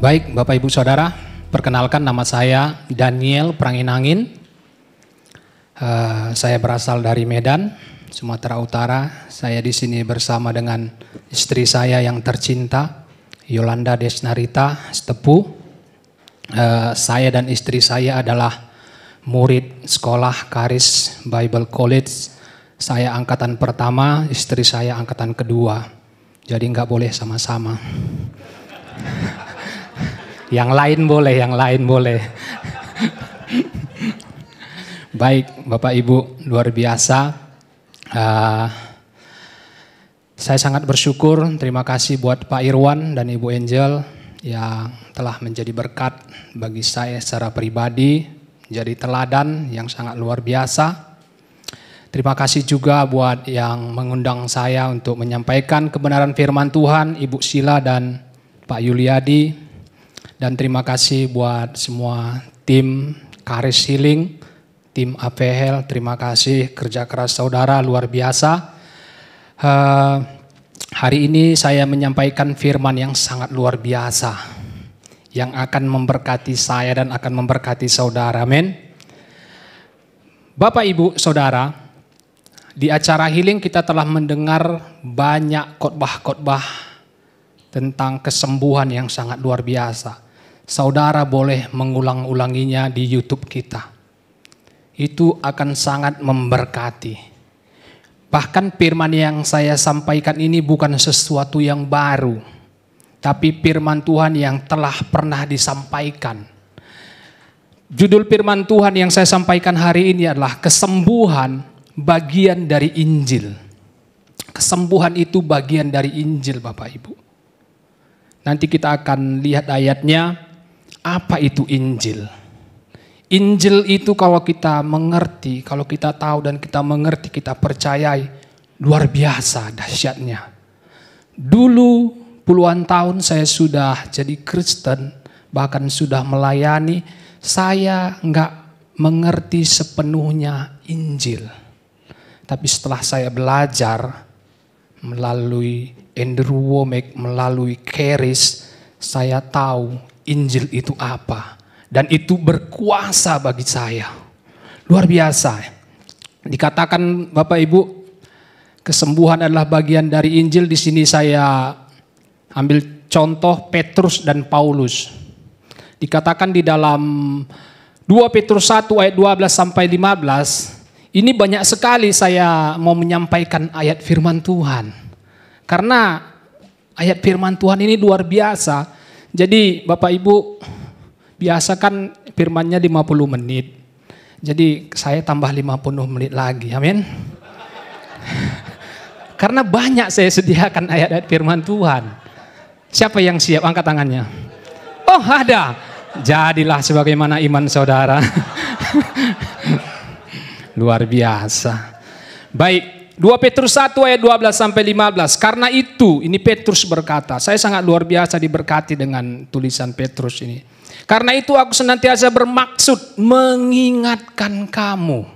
Baik, Bapak Ibu Saudara, perkenalkan nama saya Daniel Pranginangin. Saya berasal dari Medan, Sumatera Utara. Saya di sini bersama dengan istri saya yang tercinta, Yolanda Desnarita Stepu. Saya dan istri saya adalah murid sekolah Karis Bible College. Saya angkatan pertama, istri saya angkatan kedua. Jadi nggak boleh sama-sama. Yang lain boleh. Baik, Bapak Ibu, luar biasa. Saya sangat bersyukur, terima kasih buat Pak Irwan dan Ibu Angel yang telah menjadi berkat bagi saya secara pribadi, jadi teladan yang sangat luar biasa. Terima kasih juga buat yang mengundang saya untuk menyampaikan kebenaran firman Tuhan, Ibu Sila dan Pak Yuliadi. Dan terima kasih buat semua tim Karis Healing, tim APHL, terima kasih kerja keras saudara luar biasa. Hari ini saya menyampaikan firman yang sangat luar biasa, yang akan memberkati saya dan akan memberkati saudara, amin. Bapak Ibu Saudara, di acara healing kita telah mendengar banyak khotbah-khotbah tentang kesembuhan yang sangat luar biasa. Saudara boleh mengulang-ulanginya di YouTube kita. Itu akan sangat memberkati. Bahkan firman yang saya sampaikan ini bukan sesuatu yang baru, tapi firman Tuhan yang telah pernah disampaikan. Judul firman Tuhan yang saya sampaikan hari ini adalah kesembuhan bagian dari Injil. Kesembuhan itu bagian dari Injil, Bapak Ibu. Nanti kita akan lihat ayatnya. Apa itu Injil? Injil itu kalau kita mengerti, kalau kita tahu dan kita mengerti, kita percayai, luar biasa dahsyatnya. Dulu puluhan tahun saya sudah jadi Kristen, bahkan sudah melayani, saya nggak mengerti sepenuhnya Injil. Tapi setelah saya belajar melalui Andrew Wommack, melalui Karis, saya tahu Injil itu apa. Dan itu berkuasa bagi saya. Luar biasa. Dikatakan Bapak Ibu, kesembuhan adalah bagian dari Injil. Di sini saya ambil contoh Petrus dan Paulus. Dikatakan di dalam 2 Petrus 1 ayat 12 sampai 15. Ini banyak sekali saya mau menyampaikan ayat firman Tuhan. Karena ayat firman Tuhan ini luar biasa. Jadi Bapak Ibu, biasa kan firmannya 50 menit. Jadi saya tambah 50 menit lagi, amin. Karena banyak saya sediakan ayat-ayat firman Tuhan. Siapa yang siap? Angkat tangannya. Oh, ada. Jadilah sebagaimana iman saudara. Luar biasa. Baik. 2 Petrus 1 ayat 12 sampai 15. Karena itu, ini Petrus berkata, saya sangat luar biasa diberkati dengan tulisan Petrus ini. Karena itu aku senantiasa bermaksud mengingatkan kamu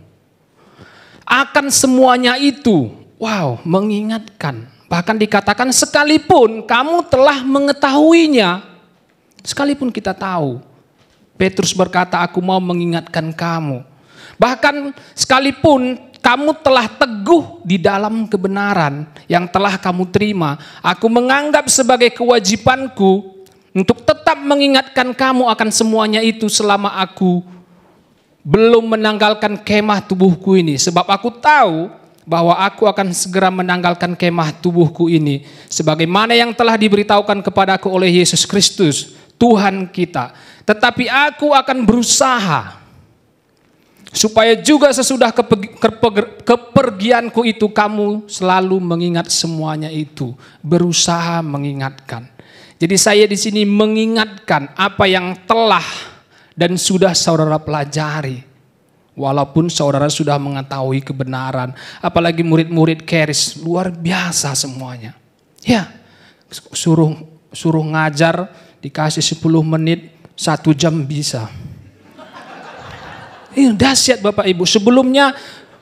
akan semuanya itu. Wow, mengingatkan. Bahkan dikatakan sekalipun kamu telah mengetahuinya. Sekalipun kita tahu. Petrus berkata, aku mau mengingatkan kamu. Bahkan sekalipun kamu telah teguh di dalam kebenaran yang telah kamu terima. Aku menganggap sebagai kewajibanku untuk tetap mengingatkan kamu akan semuanya itu selama aku belum menanggalkan kemah tubuhku ini. Sebab aku tahu bahwa aku akan segera menanggalkan kemah tubuhku ini. Sebagaimana yang telah diberitahukan kepadaku oleh Yesus Kristus, Tuhan kita. Tetapi aku akan berusaha supaya juga sesudah kepergianku itu kamu selalu mengingat semuanya itu. Berusaha mengingatkan. Jadi saya di sini mengingatkan apa yang telah dan sudah saudara pelajari. Walaupun saudara sudah mengetahui kebenaran. Apalagi murid-murid Karis, luar biasa semuanya. Ya, suruh ngajar, dikasih 10 menit, 1 jam bisa. Ini dahsyat Bapak Ibu. Sebelumnya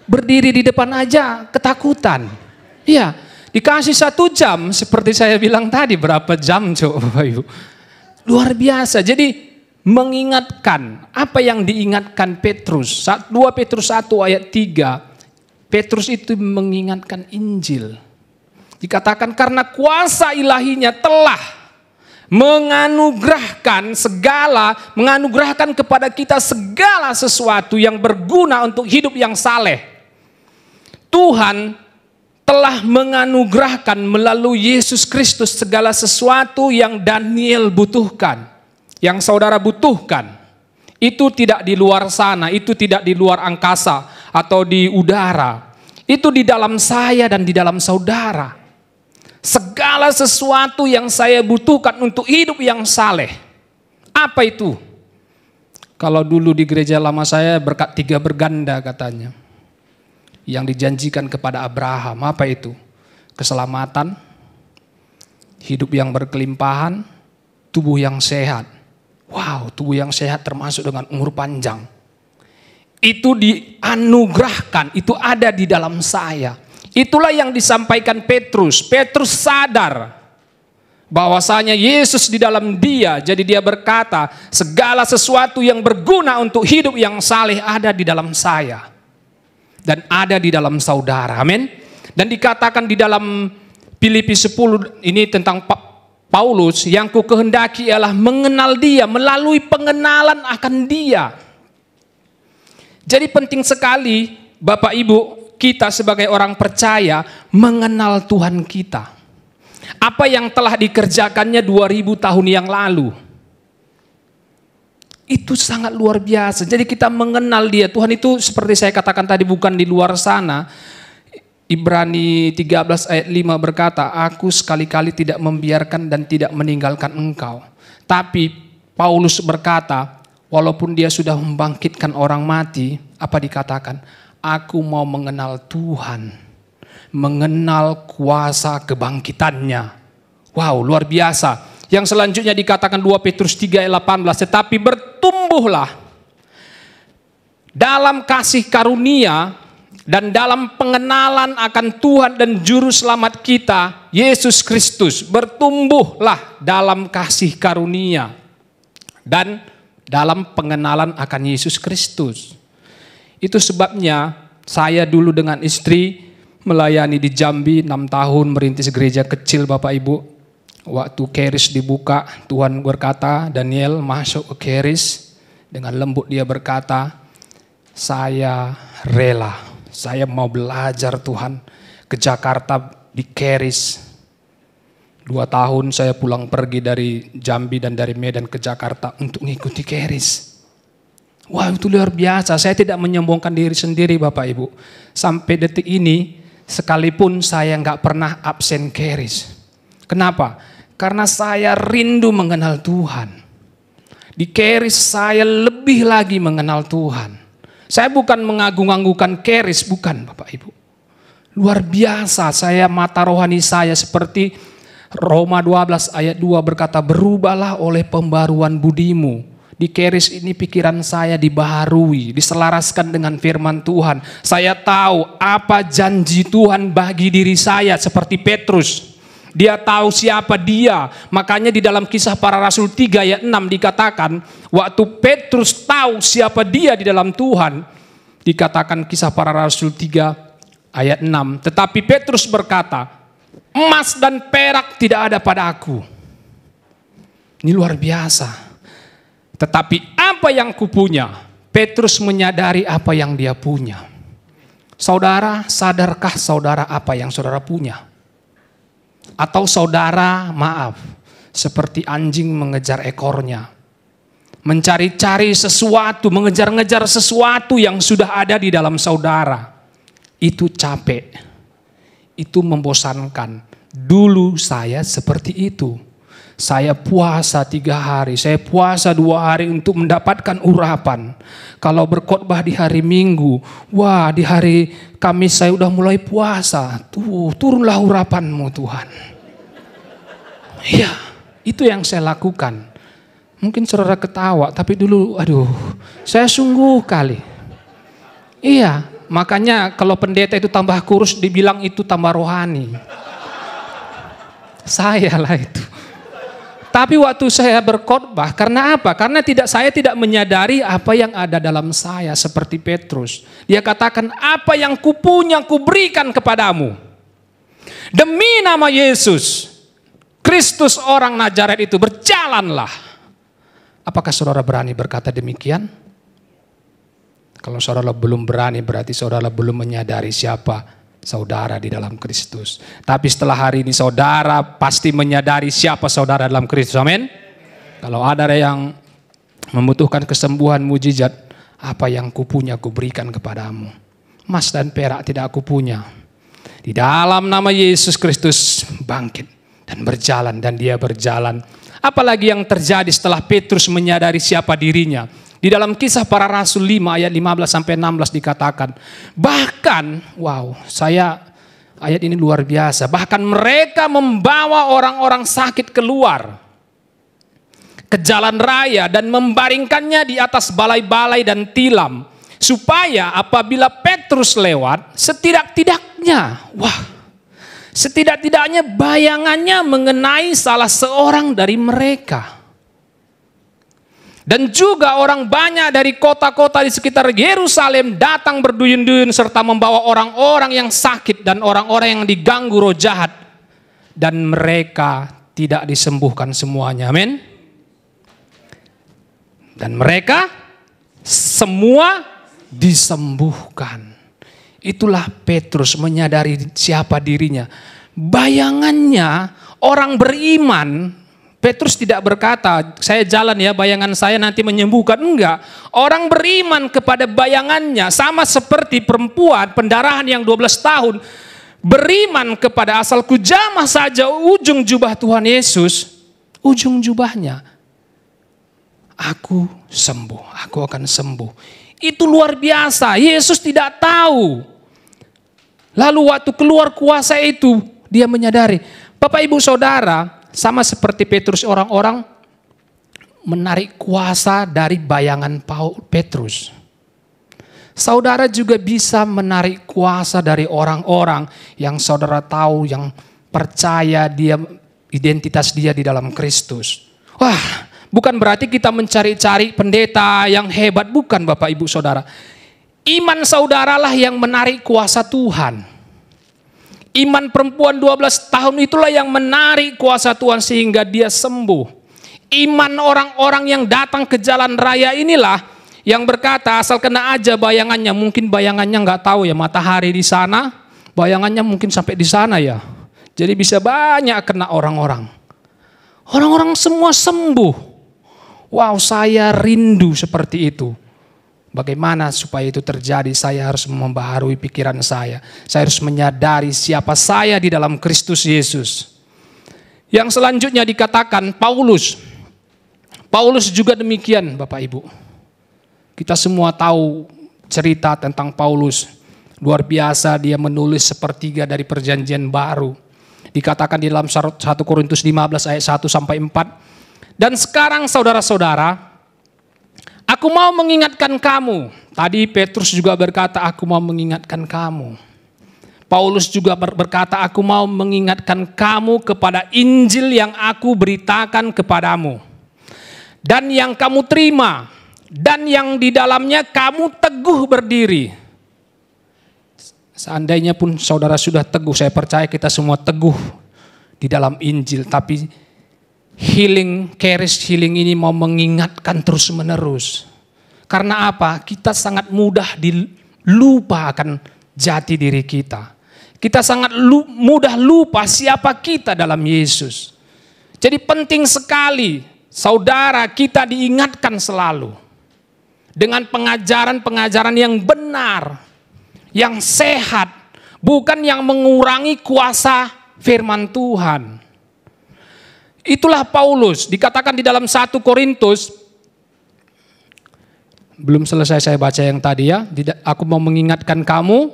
berdiri di depan aja ketakutan. Iya, dikasih 1 jam seperti saya bilang tadi, berapa jam coba Bapak Ibu. Luar biasa. Jadi mengingatkan apa yang diingatkan Petrus. 2 Petrus 1 ayat 3. Petrus itu mengingatkan Injil. Dikatakan karena kuasa ilahinya telah menganugerahkan kepada kita segala sesuatu yang berguna untuk hidup yang saleh. Tuhan telah menganugerahkan melalui Yesus Kristus segala sesuatu yang Daniel butuhkan, yang saudara butuhkan. Itu tidak di luar sana, itu tidak di luar angkasa atau di udara. Itu di dalam saya dan di dalam saudara. Segala sesuatu yang saya butuhkan untuk hidup yang saleh. Apa itu? Kalau dulu di gereja lama saya berkat 3 berganda katanya. Yang dijanjikan kepada Abraham. Apa itu? Keselamatan, hidup yang berkelimpahan, tubuh yang sehat. Wow, tubuh yang sehat termasuk dengan umur panjang. Itu dianugerahkan, itu ada di dalam saya. Itulah yang disampaikan Petrus. Petrus sadar bahwasanya Yesus di dalam dia. Jadi dia berkata, segala sesuatu yang berguna untuk hidup yang saleh ada di dalam saya. Dan ada di dalam saudara. Amin. Dan dikatakan di dalam Filipi 10 ini tentang Paulus, yang ku kehendaki ialah mengenal dia melalui pengenalan akan dia. Jadi penting sekali Bapak Ibu, kita sebagai orang percaya mengenal Tuhan kita. Apa yang telah dikerjakannya 2000 tahun yang lalu. Itu sangat luar biasa. Jadi kita mengenal dia. Tuhan itu seperti saya katakan tadi bukan di luar sana. Ibrani 13 ayat 5 berkata, aku sekali-kali tidak membiarkan dan tidak meninggalkan engkau. Tapi Paulus berkata, walaupun dia sudah membangkitkan orang mati, apa dikatakan? Aku mau mengenal Tuhan, mengenal kuasa kebangkitannya. Wow, luar biasa. Yang selanjutnya dikatakan 2 Petrus 3 ayat 18, tetapi bertumbuhlah dalam kasih karunia dan dalam pengenalan akan Tuhan dan Juru Selamat kita, Yesus Kristus. Bertumbuhlah dalam kasih karunia dan dalam pengenalan akan Yesus Kristus. Itu sebabnya saya dulu dengan istri melayani di Jambi 6 tahun merintis gereja kecil Bapak Ibu. Waktu keris dibuka, Tuhan berkata, Daniel masuk ke keris. Dengan lembut dia berkata, saya rela, saya mau belajar Tuhan ke Jakarta di keris. 2 tahun saya pulang pergi dari Jambi dan dari Medan ke Jakarta untuk mengikuti keris. Wah, itu luar biasa. Saya tidak menyombongkan diri sendiri Bapak Ibu. Sampai detik ini sekalipun saya nggak pernah absen keris. Kenapa? Karena saya rindu mengenal Tuhan. Di keris saya lebih lagi mengenal Tuhan. Saya bukan mengagung-agungkan keris, bukan Bapak Ibu. Luar biasa, saya mata rohani saya seperti Roma 12 ayat 2 berkata, berubahlah oleh pembaruan budimu. Di keris ini pikiran saya dibaharui, diselaraskan dengan firman Tuhan. Saya tahu apa janji Tuhan bagi diri saya seperti Petrus. Dia tahu siapa dia. Makanya di dalam Kisah Para Rasul 3 ayat 6 dikatakan, waktu Petrus tahu siapa dia di dalam Tuhan, dikatakan Kisah Para Rasul 3 ayat 6. Tetapi Petrus berkata, emas dan perak tidak ada pada aku. Ini luar biasa. Tetapi apa yang kupunya, Petrus menyadari apa yang dia punya. Saudara, sadarkah saudara apa yang saudara punya? Atau saudara, maaf, seperti anjing mengejar ekornya. Mencari-cari sesuatu, mengejar-ngejar sesuatu yang sudah ada di dalam saudara. Itu capek, itu membosankan. Dulu saya seperti itu. Saya puasa 3 hari, saya puasa 2 hari untuk mendapatkan urapan. Kalau berkhotbah di hari Minggu, wah di hari Kamis saya udah mulai puasa. Turunlah urapanmu Tuhan. Iya, itu yang saya lakukan. Mungkin saudara ketawa, tapi dulu aduh, saya sungguh kali. Iya, makanya kalau pendeta itu tambah kurus dibilang itu tambah rohani. Saya lah itu. Tapi waktu saya berkhotbah, karena apa? Karena saya tidak menyadari apa yang ada dalam saya seperti Petrus. Dia katakan, apa yang kupunya kuberikan kepadamu. Demi nama Yesus Kristus orang Nazaret itu, berjalanlah. Apakah saudara berani berkata demikian? Kalau saudara belum berani, berarti saudara belum menyadari siapa saudara di dalam Kristus. Tapi setelah hari ini saudara pasti menyadari siapa saudara dalam Kristus. Amin. Kalau ada yang membutuhkan kesembuhan mujizat, apa yang kupunya kuberikan kepadamu. Emas dan perak tidak aku punya. Di dalam nama Yesus Kristus bangkit dan berjalan, dan dia berjalan. Apalagi yang terjadi setelah Petrus menyadari siapa dirinya. Di dalam Kisah Para Rasul 5 ayat 15-16 dikatakan, bahkan, ayat ini luar biasa, bahkan mereka membawa orang-orang sakit keluar ke jalan raya dan membaringkannya di atas balai-balai dan tilam, supaya apabila Petrus lewat, setidak-tidaknya bayangannya mengenai salah seorang dari mereka. Dan juga orang banyak dari kota-kota di sekitar Yerusalem datang berduyun-duyun serta membawa orang-orang yang sakit dan orang-orang yang diganggu roh jahat. Dan mereka tidak disembuhkan semuanya. Amin. Dan mereka semua disembuhkan. Itulah Petrus menyadari siapa dirinya. Bayangannya orang beriman. Petrus tidak berkata, saya jalan ya, bayangan saya nanti menyembuhkan. Enggak. Orang beriman kepada bayangannya, sama seperti perempuan pendarahan yang 12 tahun. Beriman kepada asalku jamah saja ujung jubah Tuhan Yesus. Ujung jubahnya. Aku sembuh, aku akan sembuh. Itu luar biasa, Yesus tidak tahu. Lalu waktu keluar kuasa itu, dia menyadari. Bapak ibu saudara, sama seperti Petrus, orang-orang menarik kuasa dari bayangan Petrus. Saudara juga bisa menarik kuasa dari orang-orang yang saudara tahu, yang percaya dia, identitas dia di dalam Kristus. Wah, bukan berarti kita mencari-cari pendeta yang hebat, bukan Bapak Ibu Saudara. Iman saudaralah yang menarik kuasa Tuhan. Iman perempuan 12 tahun itulah yang menarik kuasa Tuhan sehingga dia sembuh. Iman orang-orang yang datang ke jalan raya inilah yang berkata asal kena aja bayangannya. Mungkin bayangannya nggak tahu ya, matahari di sana, bayangannya mungkin sampai di sana ya. Jadi bisa banyak kena orang-orang. Orang-orang semua sembuh. Wow, saya rindu seperti itu. Bagaimana supaya itu terjadi? Saya harus membaharui pikiran saya. Saya harus menyadari siapa saya di dalam Kristus Yesus. Yang selanjutnya dikatakan Paulus. Paulus juga demikian Bapak Ibu. Kita semua tahu cerita tentang Paulus. Luar biasa, dia menulis sepertiga dari perjanjian baru. Dikatakan di dalam 1 Korintus 15 ayat 1-4. Dan sekarang saudara-saudara, aku mau mengingatkan kamu. Tadi Petrus juga berkata, aku mau mengingatkan kamu. Paulus juga berkata, aku mau mengingatkan kamu kepada Injil yang aku beritakan kepadamu. Dan yang kamu terima. Dan yang di dalamnya kamu teguh berdiri. Seandainya pun saudara sudah teguh, saya percaya kita semua teguh di dalam Injil. Tapi charis healing ini mau mengingatkan terus menerus. Karena apa? Kita sangat mudah lupa akan jati diri kita. Kita sangat mudah lupa siapa kita dalam Yesus. Jadi penting sekali saudara kita diingatkan selalu. Dengan pengajaran-pengajaran yang benar. Yang sehat. Bukan yang mengurangi kuasa firman Tuhan. Itulah Paulus, dikatakan di dalam 1 Korintus, belum selesai saya baca yang tadi ya, aku mau mengingatkan kamu,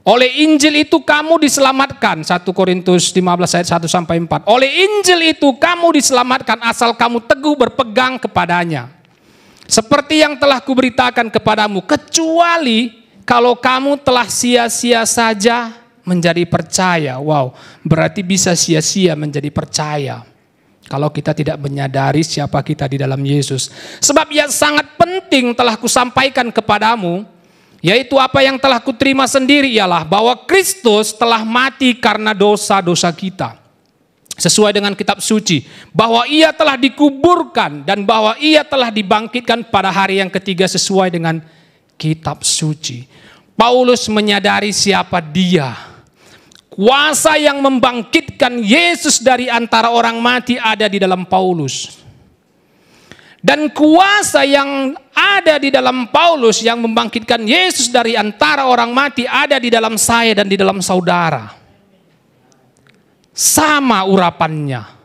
oleh Injil itu kamu diselamatkan, 1 Korintus 15 ayat 1-4. Oleh Injil itu kamu diselamatkan asal kamu teguh berpegang kepadanya. Seperti yang telah kuberitakan kepadamu, kecuali kalau kamu telah sia-sia saja menjadi percaya. Wow, berarti bisa sia-sia menjadi percaya. kalau kita tidak menyadari siapa kita di dalam Yesus. Sebab yang sangat penting telah kusampaikan kepadamu, yaitu apa yang telah kuterima sendiri ialah bahwa Kristus telah mati karena dosa-dosa kita. Sesuai dengan kitab suci, bahwa ia telah dikuburkan dan bahwa ia telah dibangkitkan pada hari yang ketiga sesuai dengan kitab suci. Paulus menyadari siapa dia. Kuasa yang membangkitkan Yesus dari antara orang mati ada di dalam Paulus. Dan kuasa yang ada di dalam Paulus yang membangkitkan Yesus dari antara orang mati ada di dalam saya dan di dalam saudara. Sama urapannya.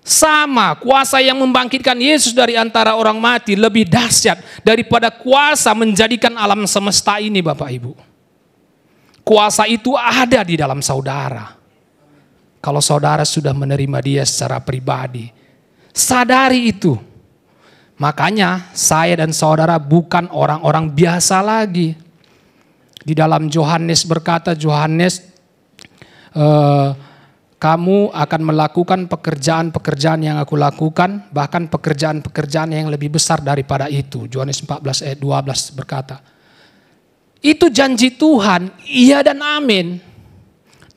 Sama, kuasa yang membangkitkan Yesus dari antara orang mati lebih dahsyat daripada kuasa menjadikan alam semesta ini, Bapak Ibu. Kuasa itu ada di dalam saudara. Kalau saudara sudah menerima dia secara pribadi, sadari itu. Makanya saya dan saudara bukan orang-orang biasa lagi. Di dalam Yohanes berkata, kamu akan melakukan pekerjaan-pekerjaan yang aku lakukan, bahkan pekerjaan-pekerjaan yang lebih besar daripada itu. Yohanes 14 ayat 12 berkata. Itu janji Tuhan, iya dan amin.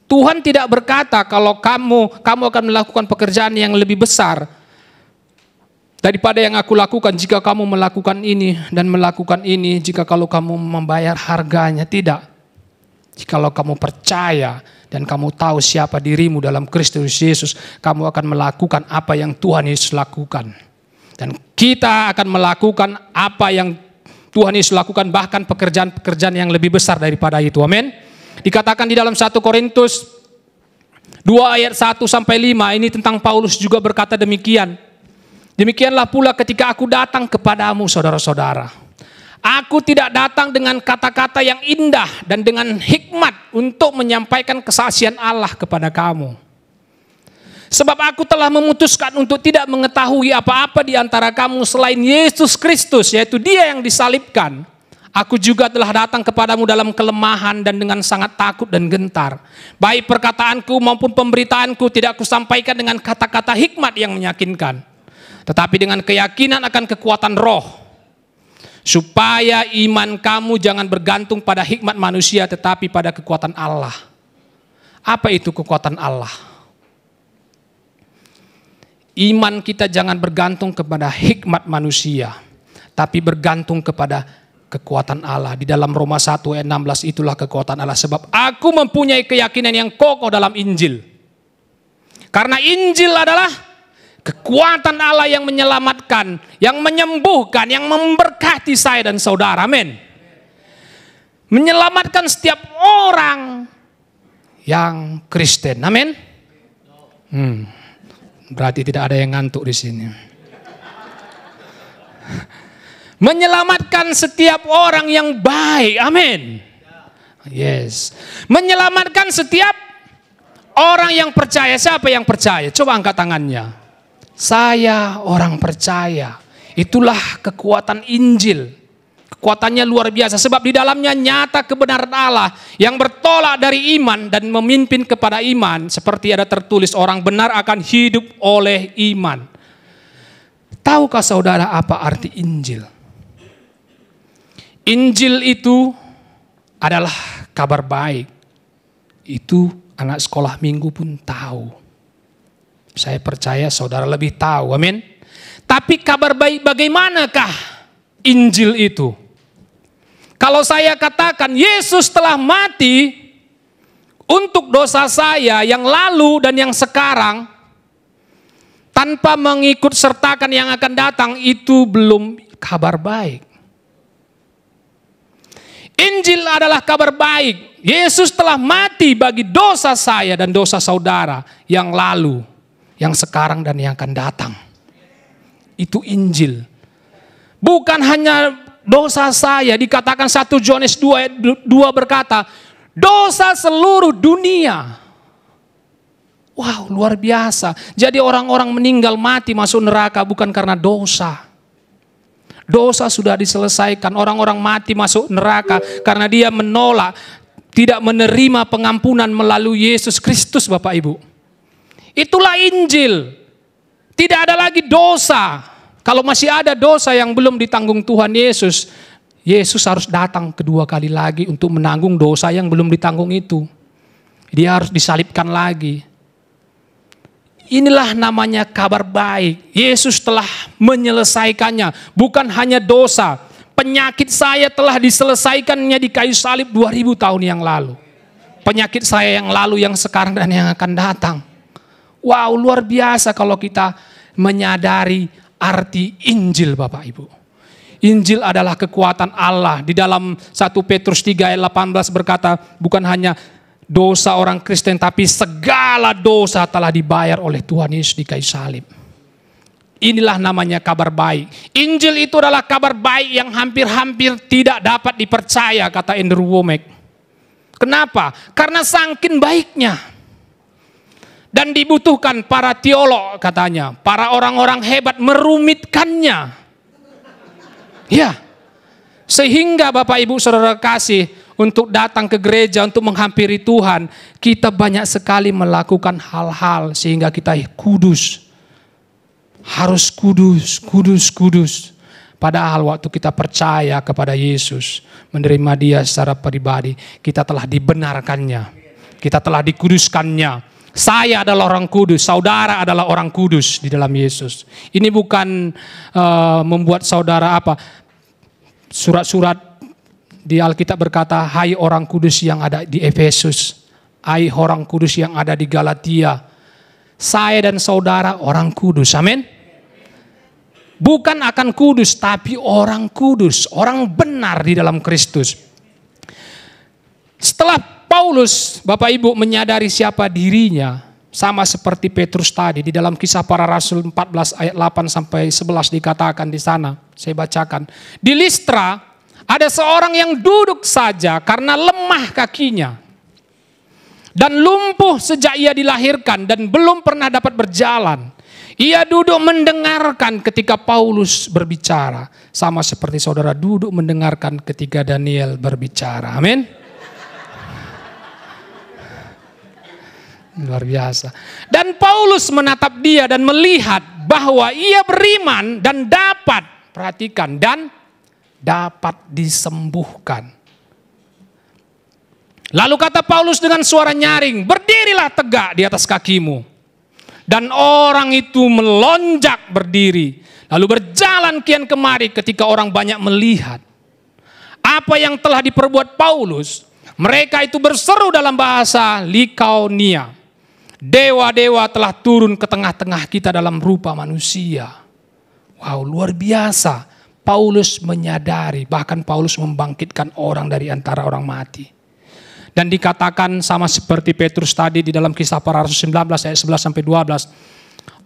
Tuhan tidak berkata kalau kamu akan melakukan pekerjaan yang lebih besar daripada yang aku lakukan jika kamu melakukan ini dan melakukan ini, jika kalau kamu membayar harganya. Tidak. Jikalau kamu percaya dan kamu tahu siapa dirimu dalam Kristus Yesus, kamu akan melakukan apa yang Tuhan Yesus lakukan. Dan kita akan melakukan apa yang Tuhan Yesus lakukan, bahkan pekerjaan-pekerjaan yang lebih besar daripada itu. Amin. Dikatakan di dalam 1 Korintus 2 ayat 1 sampai 5, ini tentang Paulus juga berkata demikian. Demikianlah pula ketika aku datang kepadamu, saudara-saudara. Aku tidak datang dengan kata-kata yang indah dan dengan hikmat untuk menyampaikan kesaksian Allah kepada kamu. Sebab aku telah memutuskan untuk tidak mengetahui apa-apa di antara kamu selain Yesus Kristus, yaitu Dia yang disalibkan. Aku juga telah datang kepadamu dalam kelemahan dan dengan sangat takut dan gentar. Baik perkataanku maupun pemberitaanku tidak kusampaikan dengan kata-kata hikmat yang meyakinkan, tetapi dengan keyakinan akan kekuatan roh, supaya iman kamu jangan bergantung pada hikmat manusia, tetapi pada kekuatan Allah. Apa itu kekuatan Allah? Iman kita jangan bergantung kepada hikmat manusia, tapi bergantung kepada kekuatan Allah. Di dalam Roma 1 ayat 16, itulah kekuatan Allah. Sebab aku mempunyai keyakinan yang kokoh dalam Injil. Karena Injil adalah kekuatan Allah yang menyelamatkan, yang menyembuhkan, yang memberkati saya dan saudara. Amin. Menyelamatkan setiap orang yang Kristen. Amin. Berarti tidak ada yang ngantuk di sini. Menyelamatkan setiap orang yang baik. Amin. Yes. Menyelamatkan setiap orang yang percaya. Siapa yang percaya? Coba angkat tangannya. Saya orang percaya. Itulah kekuatan Injil. Kekuatannya luar biasa. Sebab di dalamnya nyata kebenaran Allah yang bertolak dari iman dan memimpin kepada iman. Seperti ada tertulis, orang benar akan hidup oleh iman. Tahukah saudara apa arti Injil? Injil itu adalah kabar baik. Itu anak sekolah minggu pun tahu. Saya percaya saudara lebih tahu. Amin. Tapi kabar baik bagaimanakah Injil itu? Kalau saya katakan Yesus telah mati untuk dosa saya yang lalu dan yang sekarang, tanpa mengikut sertakan yang akan datang, itu belum kabar baik. Injil adalah kabar baik. Yesus telah mati bagi dosa saya dan dosa saudara yang lalu, yang sekarang dan yang akan datang. Itu Injil. Bukan hanya dosa saya, dikatakan 1 Yohanes 2 ayat 2 berkata, dosa seluruh dunia. Wow, luar biasa. Jadi orang-orang meninggal mati masuk neraka bukan karena dosa. Dosa sudah diselesaikan. Orang-orang mati masuk neraka karena dia menolak, tidak menerima pengampunan melalui Yesus Kristus, Bapak Ibu. Itulah Injil. Tidak ada lagi dosa. Kalau masih ada dosa yang belum ditanggung Tuhan Yesus, Yesus harus datang kedua kali lagi untuk menanggung dosa yang belum ditanggung itu. Dia harus disalibkan lagi. Inilah namanya kabar baik. Yesus telah menyelesaikannya. Bukan hanya dosa. Penyakit saya telah diselesaikannya di kayu salib 2000 tahun yang lalu. Penyakit saya yang lalu, yang sekarang, dan yang akan datang. Wow, luar biasa kalau kita menyadari arti Injil, Bapak Ibu. Injil adalah kekuatan Allah. Di dalam 1 Petrus 3 ayat 18 berkata, bukan hanya dosa orang Kristen, tapi segala dosa telah dibayar oleh Tuhan Yesus di kayu salib. Inilah namanya kabar baik. Injil itu adalah kabar baik yang hampir-hampir tidak dapat dipercaya, kata Andrew Wommack. Kenapa? Karena saking baiknya. Dan dibutuhkan para teolog, katanya. Para orang-orang hebat merumitkannya. Ya. Sehingga Bapak Ibu Saudara kasih, untuk datang ke gereja, untuk menghampiri Tuhan, kita banyak sekali melakukan hal-hal sehingga kita kudus. Harus kudus, kudus, kudus. Padahal waktu kita percaya kepada Yesus, menerima Dia secara pribadi, kita telah dibenarkannya. Kita telah dikuduskannya. Saya adalah orang kudus, saudara adalah orang kudus di dalam Yesus. Ini bukan membuat saudara apa, surat-surat di Alkitab berkata, hai orang kudus yang ada di Efesus, hai orang kudus yang ada di Galatia. Saya dan saudara orang kudus, amin. Bukan akan kudus, tapi orang kudus, orang benar di dalam Kristus. Setelah Paulus, Bapak Ibu, menyadari siapa dirinya, sama seperti Petrus tadi, di dalam Kisah Para Rasul 14 ayat 8 sampai 11 dikatakan di sana, saya bacakan. Di Listra, ada seorang yang duduk saja karena lemah kakinya. Dan lumpuh sejak ia dilahirkan dan belum pernah dapat berjalan. Ia duduk mendengarkan ketika Paulus berbicara. Sama seperti saudara duduk mendengarkan ketika Daniel berbicara. Amin. Luar biasa. Dan Paulus menatap dia dan melihat bahwa ia beriman dan dapat, perhatikan, dan dapat disembuhkan. Lalu kata Paulus dengan suara nyaring, berdirilah tegak di atas kakimu. Dan orang itu melonjak berdiri. Lalu berjalan kian kemari ketika orang banyak melihat apa yang telah diperbuat Paulus. Mereka itu berseru dalam bahasa Likaonia. Dewa-dewa telah turun ke tengah-tengah kita dalam rupa manusia. Wow, luar biasa. Paulus menyadari, bahkan Paulus membangkitkan orang dari antara orang mati. Dan dikatakan sama seperti Petrus tadi di dalam Kisah Para Rasul 19 ayat 11 sampai 12.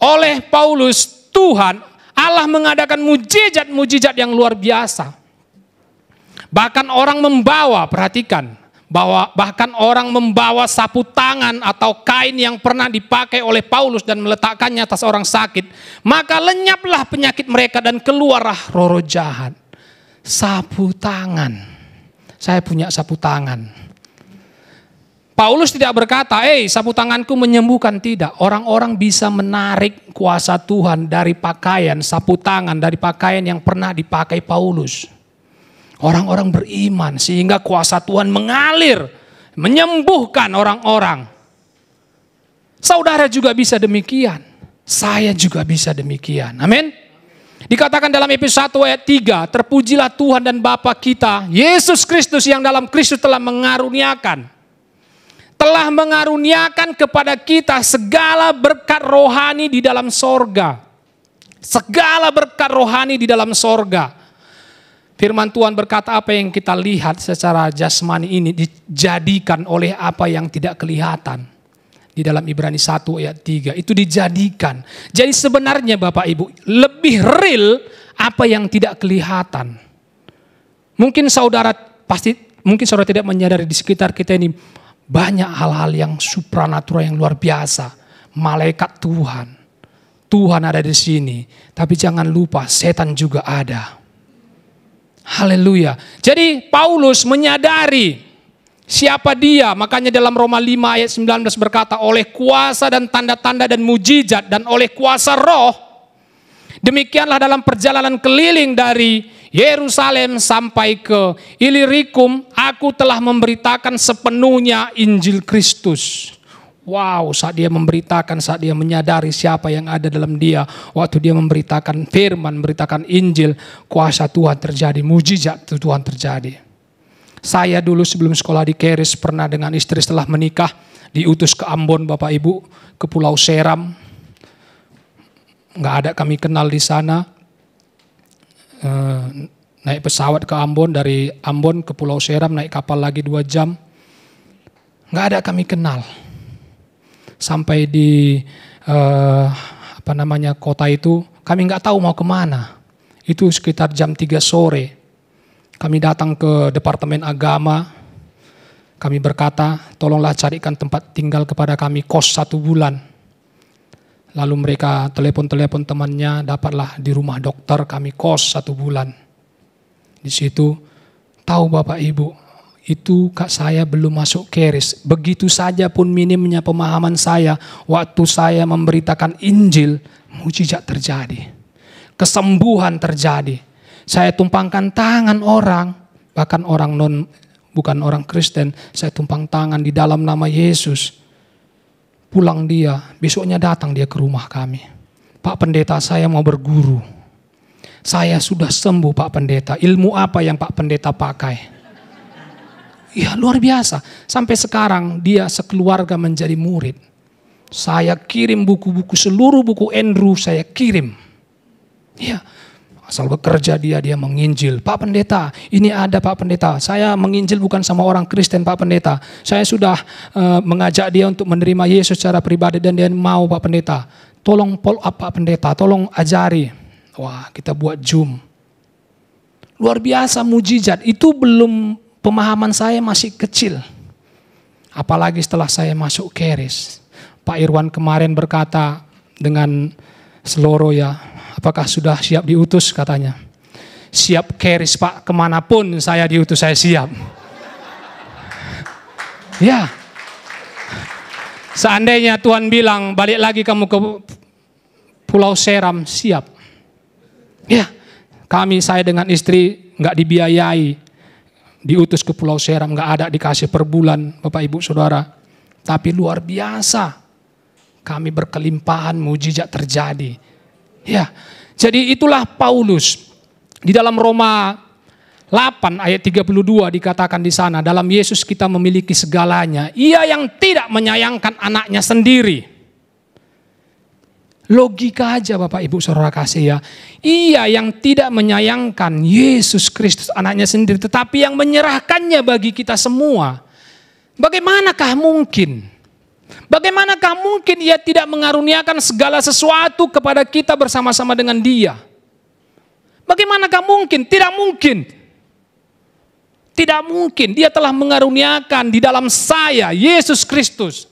Oleh Paulus, Tuhan Allah mengadakan mujizat-mujizat yang luar biasa. Bahkan orang membawa, perhatikan, bahkan orang membawa sapu tangan atau kain yang pernah dipakai oleh Paulus dan meletakkannya atas orang sakit. Maka lenyaplah penyakit mereka dan keluarlah roh-roh jahat. Sapu tangan. Saya punya sapu tangan. Paulus tidak berkata, sapu tanganku menyembuhkan. Tidak. Orang-orang bisa menarik kuasa Tuhan dari pakaian, sapu tangan, dari pakaian yang pernah dipakai Paulus. Orang-orang beriman sehingga kuasa Tuhan mengalir, menyembuhkan orang-orang. Saudara juga bisa demikian. Saya juga bisa demikian. Amin. Dikatakan dalam Efesus 1 ayat 3, terpujilah Tuhan dan Bapa kita, Yesus Kristus yang dalam Kristus telah mengaruniakan kepada kita segala berkat rohani di dalam sorga. Segala berkat rohani di dalam sorga. Firman Tuhan berkata apa yang kita lihat secara jasmani ini dijadikan oleh apa yang tidak kelihatan. Di dalam Ibrani 1 ayat 3 itu dijadikan. Jadi sebenarnya Bapak Ibu lebih real apa yang tidak kelihatan. Mungkin saudara tidak menyadari di sekitar kita ini banyak hal-hal yang supranatural yang luar biasa. Malaikat Tuhan. Tuhan ada di sini. Tapi jangan lupa setan juga ada. Haleluya. Jadi Paulus menyadari Siapa dia? Makanya dalam Roma 5 ayat 19 berkata, oleh kuasa dan tanda-tanda dan mujizat dan oleh kuasa roh, demikianlah dalam perjalanan keliling dari Yerusalem sampai ke Ilirikum, aku telah memberitakan sepenuhnya Injil Kristus. Wow, saat dia memberitakan, saat dia menyadari siapa yang ada dalam dia, waktu dia memberitakan firman, memberitakan Injil, kuasa Tuhan terjadi, mujizat Tuhan terjadi. Saya dulu sebelum sekolah di Keris pernah dengan istri setelah menikah diutus ke Ambon Bapak Ibu, ke Pulau Seram. Nggak ada kami kenal di sana. Naik pesawat ke Ambon, dari Ambon ke Pulau Seram naik kapal lagi 2 jam. Nggak ada kami kenal. Sampai di kota itu kami nggak tahu mau kemana. Itu sekitar jam 3 sore. Kami datang ke Departemen Agama, kami berkata, tolonglah carikan tempat tinggal kepada kami, kos 1 bulan. Lalu mereka telepon temannya, dapatlah di rumah dokter kami kos 1 bulan. Di situ, tahu Bapak Ibu, itu kak saya belum masuk Keris. Begitu saja pun minimnya pemahaman saya, waktu saya memberitakan Injil, mujizat terjadi. Kesembuhan terjadi. Saya tumpangkan tangan orang, bahkan orang bukan orang Kristen, saya tumpang tangan di dalam nama Yesus. Pulang dia, besoknya datang dia ke rumah kami. Pak Pendeta, saya mau berguru. Saya sudah sembuh Pak Pendeta, ilmu apa yang Pak Pendeta pakai? Ya luar biasa, sampai sekarang dia sekeluarga menjadi murid. Saya kirim buku-buku, seluruh buku Andrew saya kirim. Ya. Asal bekerja dia menginjil. Pak Pendeta, ini ada Pak Pendeta. Saya menginjil bukan sama orang Kristen Pak Pendeta. Saya sudah mengajak dia untuk menerima Yesus secara pribadi dan dia mau Pak Pendeta. Tolong follow up Pak Pendeta, tolong ajari. Wah, kita buat Zoom. Luar biasa mujizat. Itu belum, pemahaman saya masih kecil. Apalagi setelah saya masuk Keris. Pak Irwan kemarin berkata dengan seloro ya, apakah sudah siap diutus katanya. Siap Keris Pak, kemanapun saya diutus saya siap. Ya. Seandainya Tuhan bilang balik lagi kamu ke Pulau Seram, siap. Ya. Saya dengan istri nggak dibiayai. Diutus ke Pulau Seram, nggak ada dikasih per bulan Bapak Ibu Saudara. Tapi luar biasa. Kami berkelimpahan, mujizat terjadi. Ya, jadi itulah Paulus. Di dalam Roma 8 ayat 32 dikatakan di sana, dalam Yesus kita memiliki segalanya. Ia yang tidak menyayangkan anaknya sendiri. Logika aja Bapak Ibu Saudara kasih ya. Ia yang tidak menyayangkan Yesus Kristus anaknya sendiri, tetapi yang menyerahkannya bagi kita semua. Bagaimanakah mungkin? Bagaimanakah mungkin ia tidak mengaruniakan segala sesuatu kepada kita bersama-sama dengan dia? Bagaimanakah mungkin? Tidak mungkin. Tidak mungkin. Dia telah mengaruniakan di dalam saya, Yesus Kristus.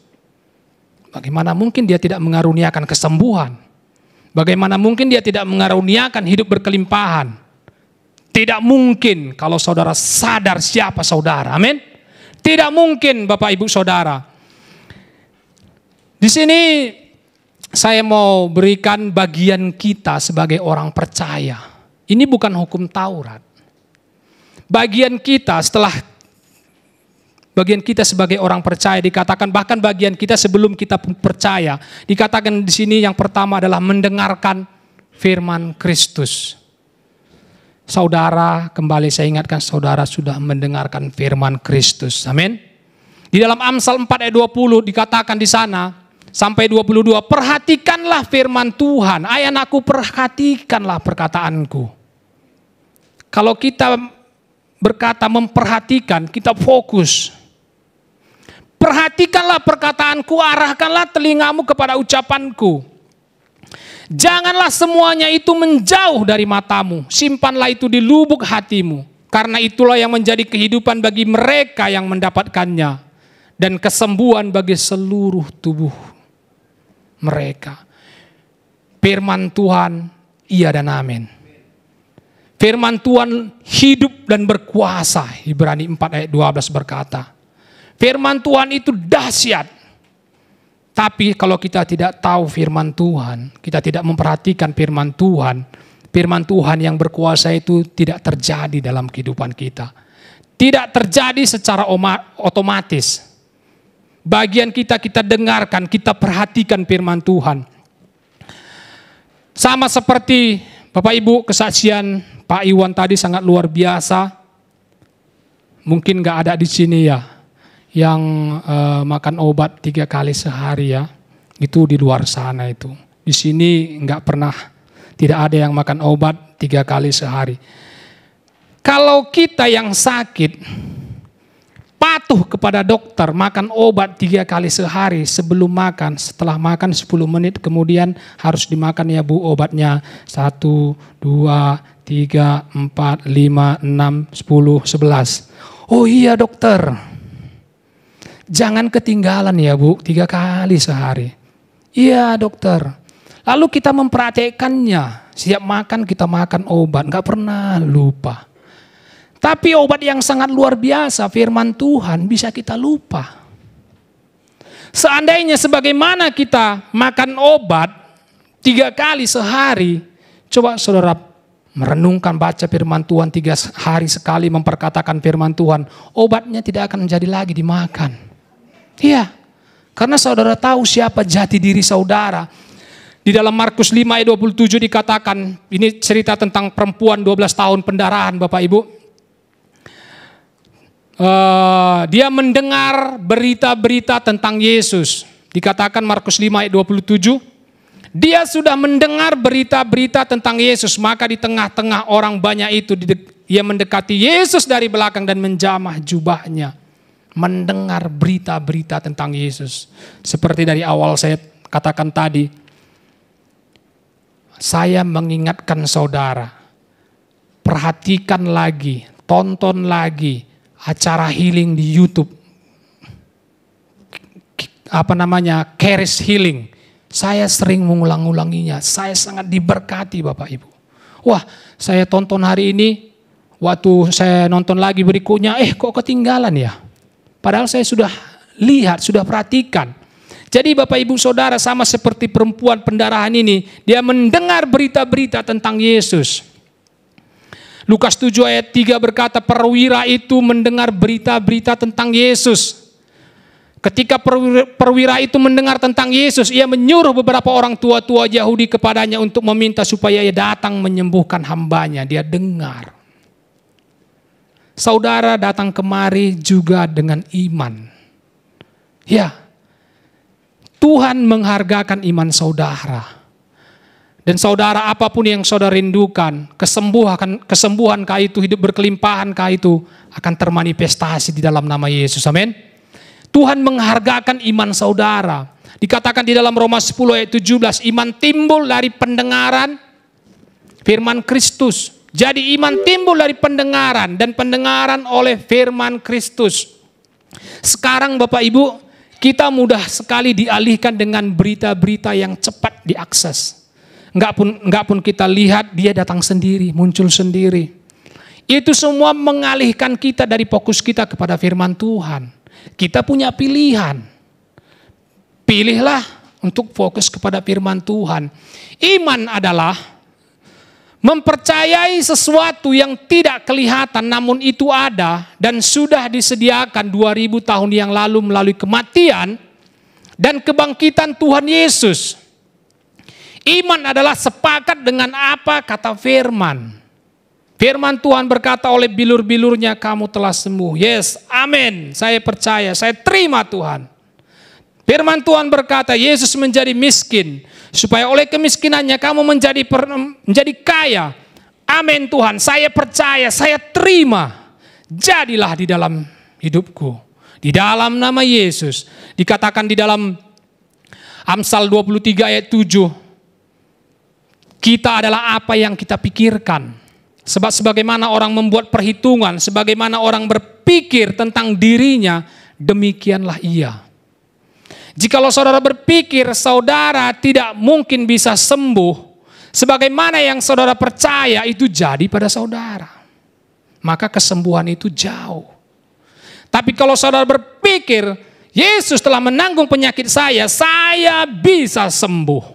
Bagaimana mungkin dia tidak mengaruniakan kesembuhan? Bagaimana mungkin dia tidak mengaruniakan hidup berkelimpahan? Tidak mungkin kalau saudara sadar siapa saudara. Amin. Tidak mungkin Bapak Ibu Saudara. Di sini saya mau berikan bagian kita sebagai orang percaya. Ini bukan hukum Taurat. Bagian kita sebagai orang percaya dikatakan, bahkan bagian kita sebelum kita percaya, dikatakan di sini yang pertama adalah mendengarkan firman Kristus. Saudara, kembali saya ingatkan saudara sudah mendengarkan firman Kristus. Amin. Di dalam Amsal 4 ayat 20 dikatakan di sana, sampai 22, perhatikanlah firman Tuhan. Hai anakku, perhatikanlah perkataanku. Kalau kita berkata memperhatikan, kita fokus. Perhatikanlah perkataanku, arahkanlah telingamu kepada ucapanku. Janganlah semuanya itu menjauh dari matamu, simpanlah itu di lubuk hatimu. Karena itulah yang menjadi kehidupan bagi mereka yang mendapatkannya, dan kesembuhan bagi seluruh tubuh mereka. Firman Tuhan iya dan amin. Firman Tuhan hidup dan berkuasa. Ibrani 4 ayat 12 berkata. Firman Tuhan itu dahsyat. Tapi kalau kita tidak tahu firman Tuhan, kita tidak memperhatikan firman Tuhan yang berkuasa itu tidak terjadi dalam kehidupan kita. Tidak terjadi secara otomatis. Bagian kita dengarkan, kita perhatikan firman Tuhan. Sama seperti Bapak Ibu, kesaksian Pak Iwan tadi sangat luar biasa. Mungkin gak ada di sini ya, yang makan obat 3 kali sehari ya. Itu di luar sana itu. Di sini gak pernah, tidak ada yang makan obat 3 kali sehari. Kalau kita yang sakit, patuh kepada dokter, makan obat 3 kali sehari sebelum makan, setelah makan 10 menit kemudian harus dimakan ya Bu obatnya. 1, 2, 3, 4, 5, 6, 10, 11. Oh iya dokter, jangan ketinggalan ya Bu 3 kali sehari. Iya dokter. Lalu kita memperhatikannya, setiap makan kita makan obat, gak pernah lupa. Tapi obat yang sangat luar biasa, firman Tuhan bisa kita lupa. Seandainya sebagaimana kita makan obat 3 kali sehari, coba saudara merenungkan, baca firman Tuhan 3 hari sekali memperkatakan firman Tuhan, obatnya tidak akan menjadi lagi dimakan. Iya, karena saudara tahu siapa jati diri saudara. Di dalam Markus 5 ayat 27 dikatakan, ini cerita tentang perempuan 12 tahun pendarahan Bapak Ibu. Dia mendengar berita-berita tentang Yesus. Dikatakan Markus 5 ayat 27. Dia sudah mendengar berita-berita tentang Yesus. Maka di tengah-tengah orang banyak itu dia mendekati Yesus dari belakang dan menjamah jubahnya. Mendengar berita-berita tentang Yesus. Seperti dari awal saya katakan tadi. Saya mengingatkan saudara. Perhatikan lagi, tonton lagi acara healing di YouTube, Charis Healing. Saya sering mengulang-ulanginya. Saya sangat diberkati Bapak Ibu. Wah, saya tonton hari ini, waktu saya nonton lagi berikutnya, kok ketinggalan ya? Padahal saya sudah lihat, sudah perhatikan. Jadi Bapak Ibu Saudara sama seperti perempuan pendarahan ini, dia mendengar berita-berita tentang Yesus. Lukas 7 ayat 3 berkata, perwira itu mendengar berita-berita tentang Yesus. Ketika perwira itu mendengar tentang Yesus, ia menyuruh beberapa orang tua-tua Yahudi kepadanya untuk meminta supaya ia datang menyembuhkan hambanya. Dia dengar. Saudara datang kemari juga dengan iman. Ya, Tuhan menghargakan iman saudara. Dan saudara, apapun yang saudara rindukan, kesembuhan kah itu, hidup berkelimpahan kah itu, akan termanifestasi di dalam nama Yesus. Amin. Tuhan menghargakan iman saudara. Dikatakan di dalam Roma 10 ayat 17, iman timbul dari pendengaran firman Kristus. Jadi iman timbul dari pendengaran, dan pendengaran oleh firman Kristus. Sekarang Bapak Ibu, kita mudah sekali dialihkan dengan berita-berita yang cepat diakses. Enggak pun kita lihat, dia datang sendiri, muncul sendiri. Itu semua mengalihkan kita dari fokus kita kepada firman Tuhan. Kita punya pilihan. Pilihlah untuk fokus kepada firman Tuhan. Iman adalah mempercayai sesuatu yang tidak kelihatan namun itu ada dan sudah disediakan 2000 tahun yang lalu melalui kematian dan kebangkitan Tuhan Yesus. Iman adalah sepakat dengan apa kata firman. Firman Tuhan berkata oleh bilur-bilurnya, kamu telah sembuh. Yes, amin. Saya percaya, saya terima Tuhan. Firman Tuhan berkata, Yesus menjadi miskin, supaya oleh kemiskinannya kamu menjadi kaya. Amin Tuhan, saya percaya, saya terima. Jadilah di dalam hidupku. Di dalam nama Yesus. Dikatakan di dalam Amsal 23 ayat 7. Kita adalah apa yang kita pikirkan. Sebab sebagaimana orang membuat perhitungan, sebagaimana orang berpikir tentang dirinya, demikianlah ia. Jikalau saudara berpikir saudara tidak mungkin bisa sembuh, sebagaimana yang saudara percaya itu jadi pada saudara. Maka kesembuhan itu jauh. Tapi kalau saudara berpikir, Yesus telah menanggung penyakit saya bisa sembuh.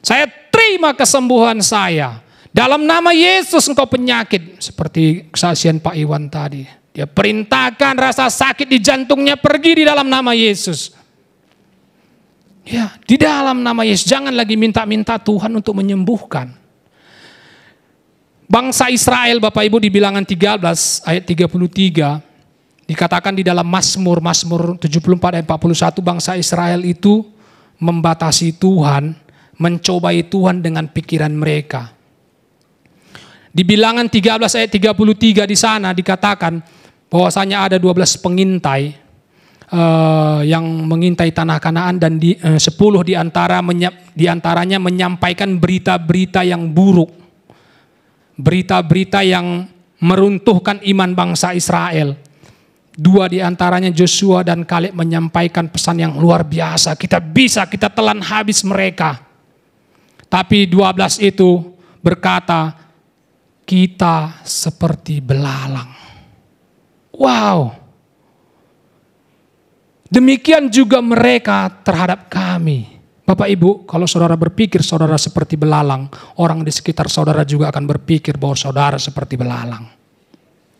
Saya terima kesembuhan saya. Dalam nama Yesus engkau penyakit. Seperti kesaksian Pak Iwan tadi. Dia perintahkan rasa sakit di jantungnya pergi di dalam nama Yesus. Ya, di dalam nama Yesus. Jangan lagi minta-minta Tuhan untuk menyembuhkan. Bangsa Israel, Bapak Ibu, di Bilangan 13 ayat 33, dikatakan di dalam Mazmur 74 ayat 41, bangsa Israel itu membatasi Tuhan, mencobai Tuhan dengan pikiran mereka. Di Bilangan 13 ayat 33 di sana dikatakan bahwasanya ada 12 pengintai yang mengintai tanah Kanaan, dan 10 diantaranya menyampaikan berita-berita yang buruk. Berita-berita yang meruntuhkan iman bangsa Israel. 2 diantaranya Joshua dan Kaleb menyampaikan pesan yang luar biasa. Kita telan habis mereka. Tapi 12 itu berkata, kita seperti belalang. Wow. Demikian juga mereka terhadap kami. Bapak Ibu, kalau saudara berpikir saudara seperti belalang, orang di sekitar saudara juga akan berpikir bahwa saudara seperti belalang.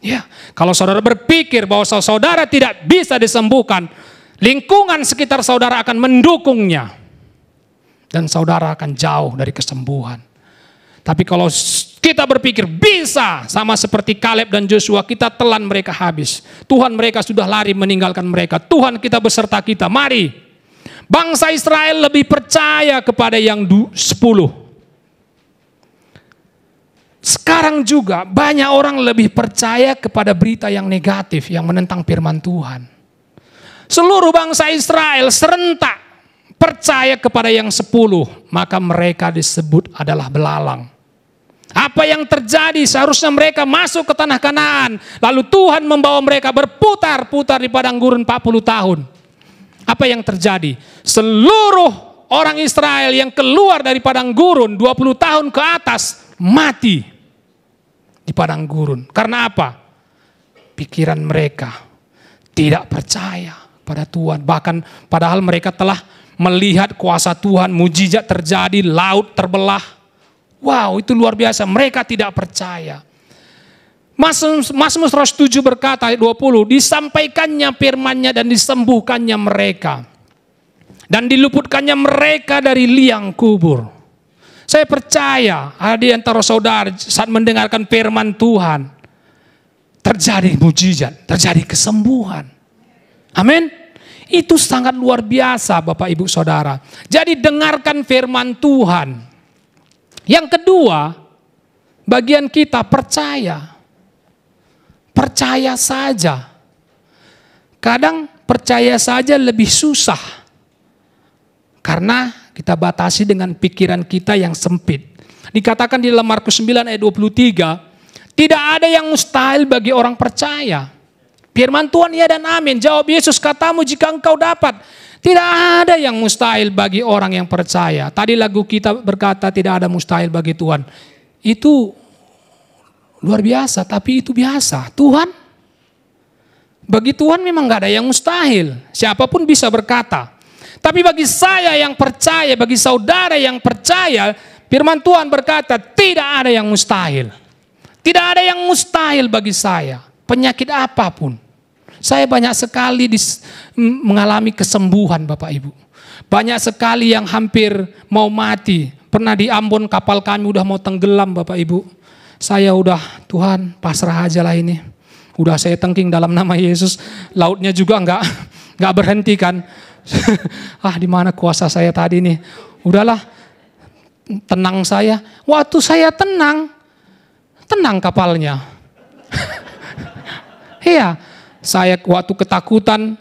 Ya, kalau saudara berpikir bahwa saudara tidak bisa disembuhkan, lingkungan sekitar saudara akan mendukungnya. Dan saudara akan jauh dari kesembuhan. Tapi kalau kita berpikir bisa, sama seperti Kaleb dan Joshua, kita telan mereka habis. Tuhan mereka sudah lari meninggalkan mereka. Tuhan kita beserta kita, mari. Bangsa Israel lebih percaya kepada yang 10. Sekarang juga banyak orang lebih percaya kepada berita yang negatif, yang menentang firman Tuhan. Seluruh bangsa Israel serentak percaya kepada yang 10, maka mereka disebut adalah belalang. Apa yang terjadi? Seharusnya mereka masuk ke tanah Kanaan, lalu Tuhan membawa mereka berputar-putar di padang gurun 40 tahun. Apa yang terjadi? Seluruh orang Israel yang keluar dari padang gurun 20 tahun ke atas mati di padang gurun. Karena apa? Pikiran mereka tidak percaya pada Tuhan. Bahkan padahal mereka telah melihat kuasa Tuhan, mujizat terjadi, laut terbelah. Wow, itu luar biasa. Mereka tidak percaya. Mazmur 107 berkata ayat 20, disampaikannya firman-Nya dan disembuhkannya mereka. Dan diluputkannya mereka dari liang kubur. Saya percaya ada di antara saudara saat mendengarkan firman Tuhan, terjadi mujizat, terjadi kesembuhan. Amin. Itu sangat luar biasa Bapak Ibu Saudara. Jadi dengarkan firman Tuhan. Yang kedua, bagian kita percaya. Percaya saja. Kadang percaya saja lebih susah. Karena kita batasi dengan pikiran kita yang sempit. Dikatakan di dalam Markus 9 ayat 23, tidak ada yang mustahil bagi orang percaya. Firman Tuhan ya dan amin. Jawab Yesus, katamu jika engkau dapat. Tidak ada yang mustahil bagi orang yang percaya. Tadi lagu kita berkata tidak ada mustahil bagi Tuhan. Itu luar biasa, tapi itu biasa. Tuhan, bagi Tuhan memang gak ada yang mustahil. Siapapun bisa berkata. Tapi bagi saya yang percaya, bagi saudara yang percaya, firman Tuhan berkata tidak ada yang mustahil. Tidak ada yang mustahil bagi saya. Penyakit apapun. Saya banyak sekali mengalami kesembuhan Bapak Ibu. Banyak sekali yang hampir mau mati. Pernah di Ambon kapal kami udah mau tenggelam Bapak Ibu. Saya udah, Tuhan pasrah aja lah ini. Udah saya tengking dalam nama Yesus. Lautnya juga nggak berhenti kan. Di mana kuasa saya tadi nih. Udahlah, tenang saya. Waktu saya tenang kapalnya. Iya. Saya waktu ketakutan,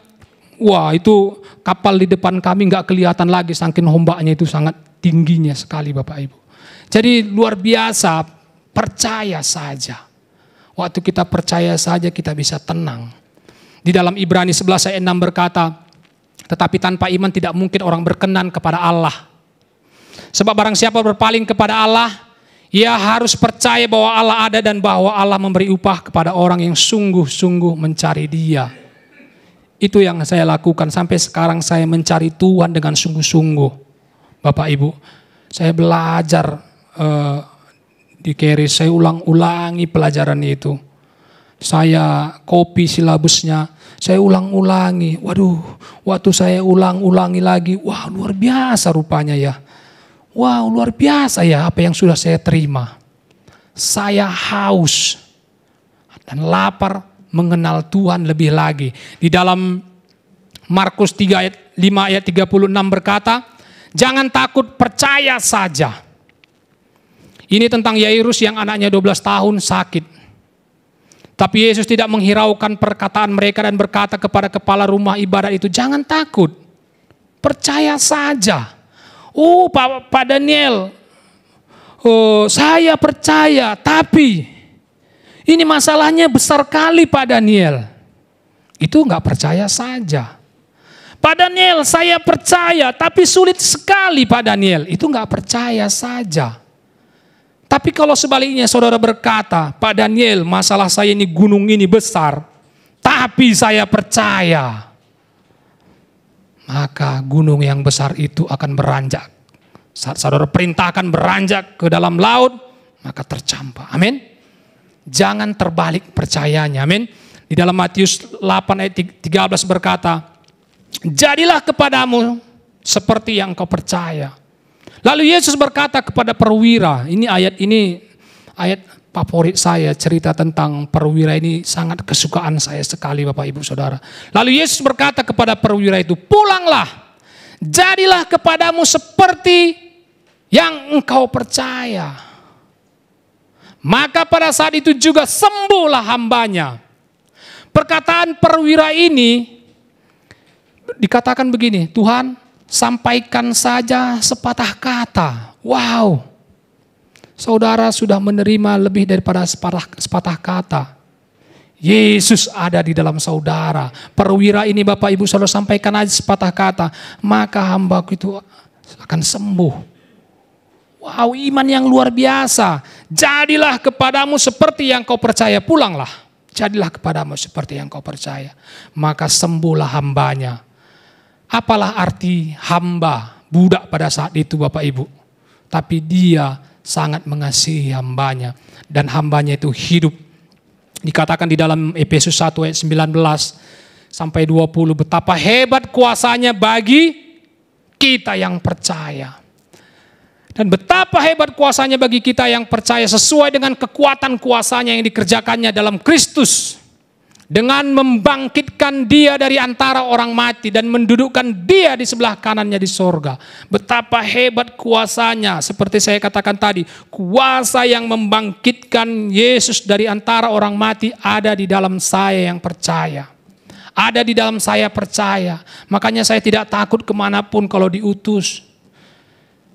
wah itu kapal di depan kami nggak kelihatan lagi saking ombaknya itu sangat tingginya sekali Bapak Ibu. Jadi luar biasa, percaya saja. Waktu kita percaya saja kita bisa tenang. Di dalam Ibrani 11 ayat 6 berkata, tetapi tanpa iman tidak mungkin orang berkenan kepada Allah. Sebab barang siapa berpaling kepada Allah, Ia harus percaya bahwa Allah ada dan bahwa Allah memberi upah kepada orang yang sungguh-sungguh mencari Dia. Itu yang saya lakukan sampai sekarang, saya mencari Tuhan dengan sungguh-sungguh. Bapak Ibu, saya belajar di Keris, saya ulang-ulangi pelajaran itu. Saya copy silabusnya, saya ulang-ulangi. Waduh, waktu saya ulang-ulangi lagi, wah luar biasa rupanya ya. Wow, luar biasa ya apa yang sudah saya terima. Saya haus dan lapar mengenal Tuhan lebih lagi. Di dalam Markus 3 ayat 5 ayat 36 berkata, jangan takut, percaya saja. Ini tentang Yairus yang anaknya 12 tahun sakit. Tapi Yesus tidak menghiraukan perkataan mereka dan berkata kepada kepala rumah ibadat itu, jangan takut, percaya saja. Oh Pak Daniel, oh saya percaya, tapi ini masalahnya besar kali Pak Daniel. Itu enggak percaya saja. Pak Daniel, saya percaya, tapi sulit sekali Pak Daniel. Itu enggak percaya saja. Tapi kalau sebaliknya saudara berkata, Pak Daniel, masalah saya ini gunung ini besar, tapi saya percaya. Maka gunung yang besar itu akan beranjak. Saat saudara perintahkan beranjak ke dalam laut, maka tercampur. Amin. Jangan terbalik percayanya. Amin. Di dalam Matius 8 ayat 13 berkata, jadilah kepadamu seperti yang kau percaya. Lalu Yesus berkata kepada perwira, ini ayat favorit saya, cerita tentang perwira ini sangat kesukaan saya sekali Bapak Ibu Saudara. Lalu Yesus berkata kepada perwira itu, pulanglah, jadilah kepadamu seperti yang engkau percaya. Maka pada saat itu juga sembuhlah hambanya. Perkataan perwira ini dikatakan begini, Tuhan sampaikan saja sepatah kata. Wow. Saudara sudah menerima lebih daripada sepatah kata. Yesus ada di dalam saudara. Perwira ini Bapak Ibu Saudara sampaikan aja sepatah kata, maka hambaku itu akan sembuh. Wow, iman yang luar biasa. Jadilah kepadamu seperti yang kau percaya, pulanglah. Jadilah kepadamu seperti yang kau percaya, maka sembuhlah hambanya. Apalah arti hamba, budak pada saat itu Bapak Ibu. Tapi dia sangat mengasihi hambanya. Dan hambanya itu hidup. Dikatakan di dalam Efesus 1 ayat 19 sampai 20. Betapa hebat kuasanya bagi kita yang percaya. Dan betapa hebat kuasanya bagi kita yang percaya sesuai dengan kekuatan kuasanya yang dikerjakannya dalam Kristus. Dengan membangkitkan dia dari antara orang mati dan mendudukkan dia di sebelah kanannya di sorga. Betapa hebat kuasanya, seperti saya katakan tadi, kuasa yang membangkitkan Yesus dari antara orang mati ada di dalam saya yang percaya. Ada di dalam saya percaya, makanya saya tidak takut kemanapun kalau diutus.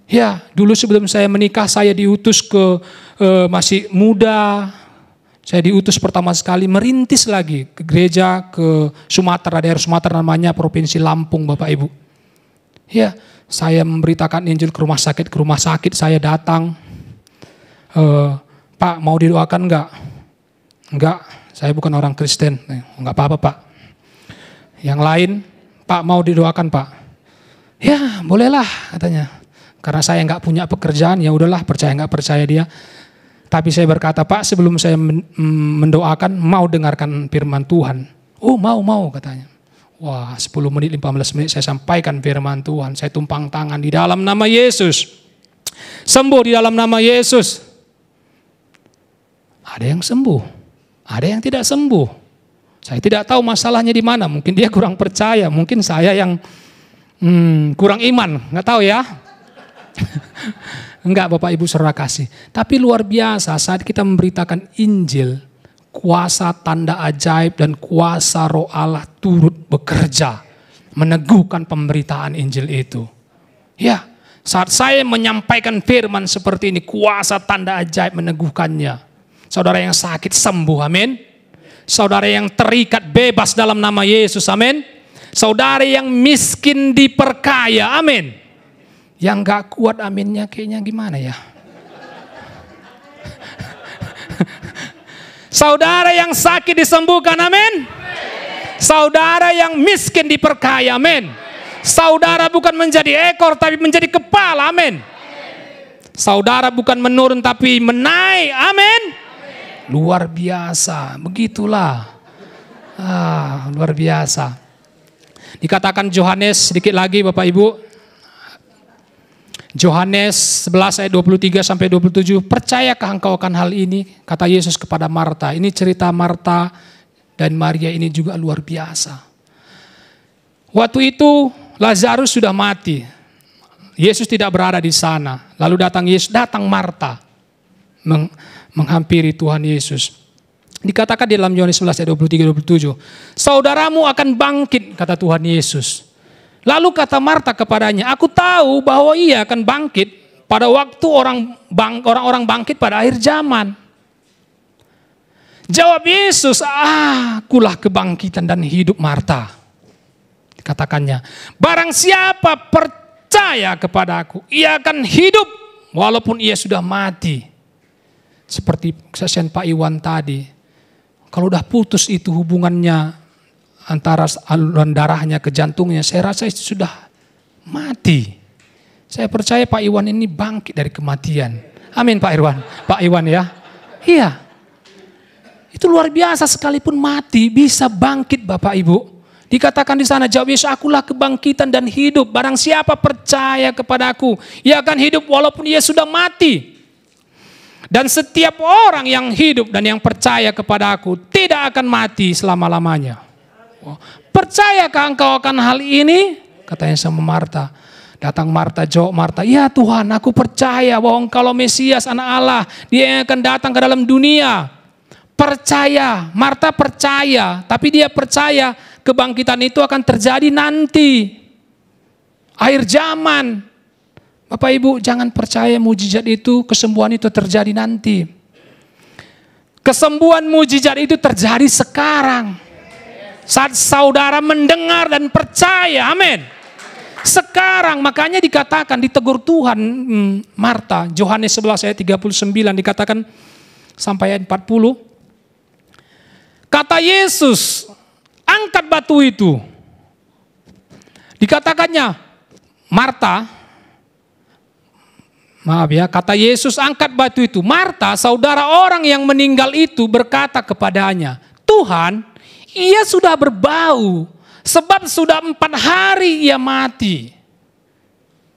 Ya, dulu sebelum saya menikah saya diutus ke masih muda. Saya diutus pertama sekali merintis lagi ke gereja ke Sumatera, daerah Sumatera namanya Provinsi Lampung Bapak Ibu. Ya, saya memberitakan Injil ke rumah sakit saya datang. Pak mau didoakan enggak? Enggak, saya bukan orang Kristen. Enggak apa-apa Pak. Yang lain, Pak mau didoakan Pak? Ya bolehlah katanya. Karena saya enggak punya pekerjaan, ya udahlah percaya enggak percaya dia. Tapi saya berkata, Pak sebelum saya mendoakan mau dengarkan firman Tuhan. Oh mau katanya. Wah 10 menit 15 menit saya sampaikan firman Tuhan. Saya tumpang tangan di dalam nama Yesus. Sembuh di dalam nama Yesus. Ada yang sembuh. Ada yang tidak sembuh. Saya tidak tahu masalahnya di mana. Mungkin dia kurang percaya. Mungkin saya yang kurang iman. Nggak tahu ya. Enggak Bapak Ibu Saudara kasih. Tapi luar biasa saat kita memberitakan Injil, kuasa tanda ajaib dan kuasa Roh Allah turut bekerja. Meneguhkan pemberitaan Injil itu. Ya, saat saya menyampaikan firman seperti ini, kuasa tanda ajaib meneguhkannya. Saudara yang sakit sembuh, amin. Saudara yang terikat bebas dalam nama Yesus, amin. Saudara yang miskin diperkaya, amin. Yang gak kuat aminnya kayaknya gimana ya? Saudara yang sakit disembuhkan, amin. Saudara yang miskin diperkaya, amin. Saudara bukan menjadi ekor tapi menjadi kepala, amin. Saudara bukan menurun tapi menaik, amin. Luar biasa, begitulah. Luar biasa. Dikatakan Yohanes sedikit lagi Bapak Ibu. Yohanes 11 ayat 23 sampai 27. Percayakah engkau akan hal ini? Kata Yesus kepada Marta. Ini cerita Marta dan Maria ini juga luar biasa. Waktu itu Lazarus sudah mati. Yesus tidak berada di sana. Lalu datang Marta menghampiri Tuhan Yesus. Dikatakan di dalam Yohanes 11 ayat 23-27. Saudaramu akan bangkit, kata Tuhan Yesus. Lalu kata Marta kepadanya, aku tahu bahwa ia akan bangkit pada waktu orang-orang bangkit pada akhir zaman. Jawab Yesus, akulah kebangkitan dan hidup Marta. Dikatakannya, barang siapa percaya kepada aku, ia akan hidup walaupun ia sudah mati. Seperti kesaksian Pak Iwan tadi. Kalau udah putus itu hubungannya antara aliran darahnya ke jantungnya, saya rasa itu sudah mati. Saya percaya Pak Iwan ini bangkit dari kematian. Amin Pak Iwan ya. Iya. Itu luar biasa, sekalipun mati bisa bangkit Bapak Ibu. Dikatakan di sana, jawab Yesus, akulah kebangkitan dan hidup. Barang siapa percaya kepada aku, ia akan hidup walaupun ia sudah mati. Dan setiap orang yang hidup dan yang percaya kepada aku tidak akan mati selama-lamanya. Percayakah engkau akan hal ini? Katanya sama Marta. Datang Marta, jawab Marta, ya Tuhan, aku percaya bahwa engkau Mesias, anak Allah, dia yang akan datang ke dalam dunia. Percaya, Marta percaya, tapi dia percaya kebangkitan itu akan terjadi nanti. Akhir zaman. Bapak Ibu jangan percaya mujizat itu, kesembuhan itu terjadi nanti. Kesembuhan mujizat itu terjadi sekarang. Saat saudara mendengar dan percaya, amin. Sekarang, makanya dikatakan, ditegur Tuhan Marta, Yohanes 11 ayat 39 dikatakan sampai ayat 40. Kata Yesus, angkat batu itu. Dikatakannya, Marta, maaf ya, kata Yesus angkat batu itu. Marta, saudara orang yang meninggal itu berkata kepadanya, Tuhan, ia sudah berbau, sebab sudah 4 hari ia mati.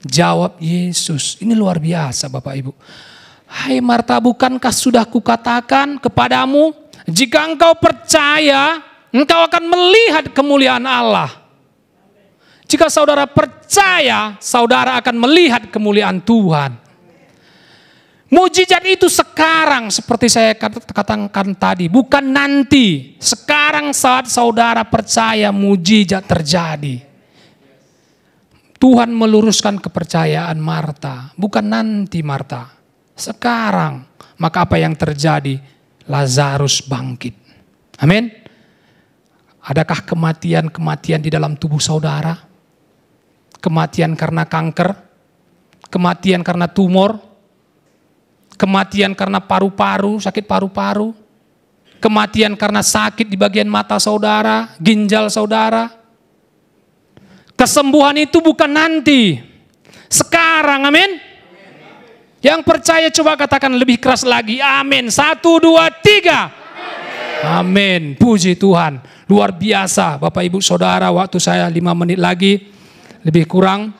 Jawab Yesus, ini luar biasa Bapak Ibu. Hai Marta, bukankah sudah kukatakan kepadamu, jika engkau percaya, engkau akan melihat kemuliaan Allah. Jika saudara percaya, saudara akan melihat kemuliaan Tuhan. Mujizat itu sekarang seperti saya katakan tadi, bukan nanti. Sekarang saat saudara percaya mujizat terjadi. Tuhan meluruskan kepercayaan Marta, bukan nanti Marta. Sekarang, maka apa yang terjadi? Lazarus bangkit. Amin. Adakah kematian-kematian di dalam tubuh saudara? Kematian karena kanker? Kematian karena tumor? Kematian karena paru-paru, sakit paru-paru. Kematian karena sakit di bagian mata saudara, ginjal saudara. Kesembuhan itu bukan nanti. Sekarang, amin. Yang percaya coba katakan lebih keras lagi, amin. 1, 2, 3. Amin. Puji Tuhan. Luar biasa Bapak Ibu Saudara, waktu saya 5 menit lagi, lebih kurang.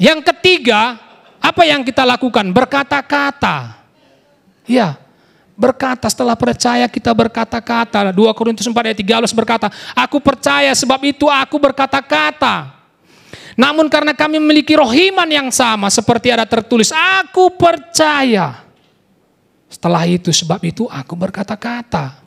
Yang ketiga, apa yang kita lakukan? Berkata-kata. Ya, berkata, setelah percaya kita berkata-kata. 2 Korintus 4 ayat 13 berkata, aku percaya sebab itu aku berkata-kata. Namun karena kami memiliki roh iman yang sama, seperti ada tertulis, aku percaya. Setelah itu, sebab itu aku berkata-kata.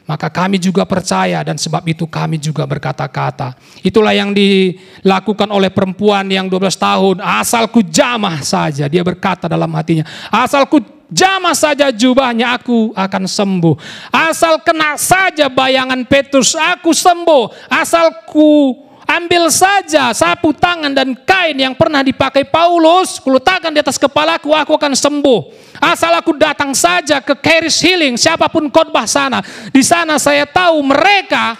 Maka kami juga percaya dan sebab itu kami juga berkata-kata. Itulah yang dilakukan oleh perempuan yang 12 tahun. Asal ku jamah saja, dia berkata dalam hatinya. Asal ku jamah saja jubahnya, aku akan sembuh. Asal kena saja bayangan Petrus, aku sembuh. Asal ku Ambil saja sapu tangan dan kain yang pernah dipakai Paulus, letakkan di atas kepalaku, aku akan sembuh. Asal aku datang saja ke Charis Healing, siapapun khotbah sana. Di sana saya tahu mereka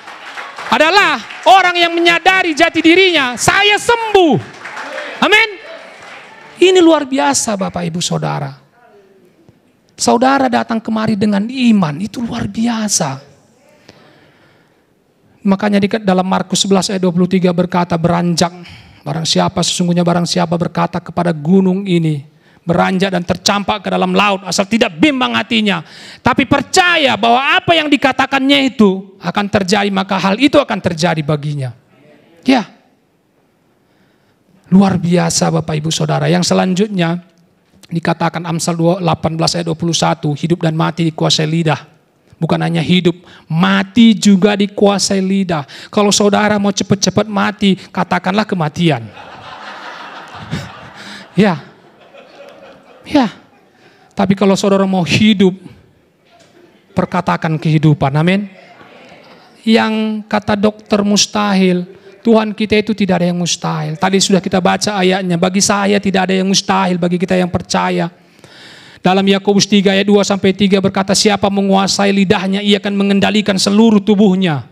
adalah orang yang menyadari jati dirinya, saya sembuh. Amin. Ini luar biasa Bapak Ibu Saudara. Saudara datang kemari dengan iman, itu luar biasa. Makanya di dalam Markus 11 ayat 23 berkata, beranjak, sesungguhnya barang siapa berkata kepada gunung ini, beranjak dan tercampak ke dalam laut, asal tidak bimbang hatinya, tapi percaya bahwa apa yang dikatakannya itu akan terjadi, maka hal itu akan terjadi baginya. Ya, luar biasa Bapak Ibu Saudara. Yang selanjutnya dikatakan Amsal 18 ayat 21, hidup dan mati dikuasai lidah. Bukan hanya hidup, mati juga dikuasai lidah. Kalau saudara mau cepat-cepat mati, katakanlah kematian. Ya. Tapi kalau saudara mau hidup, perkatakan kehidupan. Amin. Yang kata dokter mustahil, Tuhan kita itu tidak ada yang mustahil. Tadi sudah kita baca ayatnya, bagi saya tidak ada yang mustahil bagi kita yang percaya. Dalam Yakobus 3 ayat 2-3 berkata, siapa menguasai lidahnya, ia akan mengendalikan seluruh tubuhnya.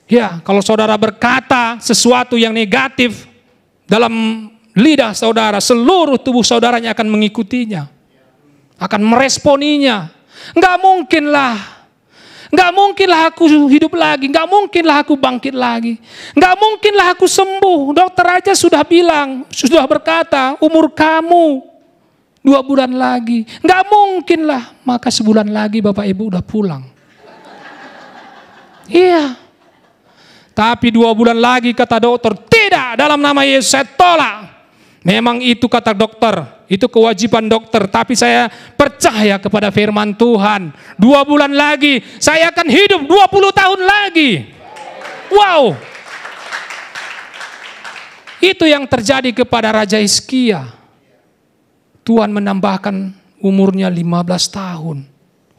Ya, kalau saudara berkata sesuatu yang negatif dalam lidah saudara, seluruh tubuh saudaranya akan mengikutinya, akan meresponinya. Enggak mungkinlah aku hidup lagi, enggak mungkinlah aku bangkit lagi, enggak mungkinlah aku sembuh. Dokter aja sudah bilang, sudah berkata, umur kamu 2 bulan lagi. Enggak mungkin lah. Maka sebulan lagi Bapak Ibu udah pulang. Iya. Tapi 2 bulan lagi kata dokter, tidak, dalam nama Yesus saya tolak. Memang itu kata dokter, itu kewajiban dokter. Tapi saya percaya kepada firman Tuhan. 2 bulan lagi saya akan hidup 20 tahun lagi. Wow. Itu yang terjadi kepada Raja Hizkia. Tuhan menambahkan umurnya 15 tahun.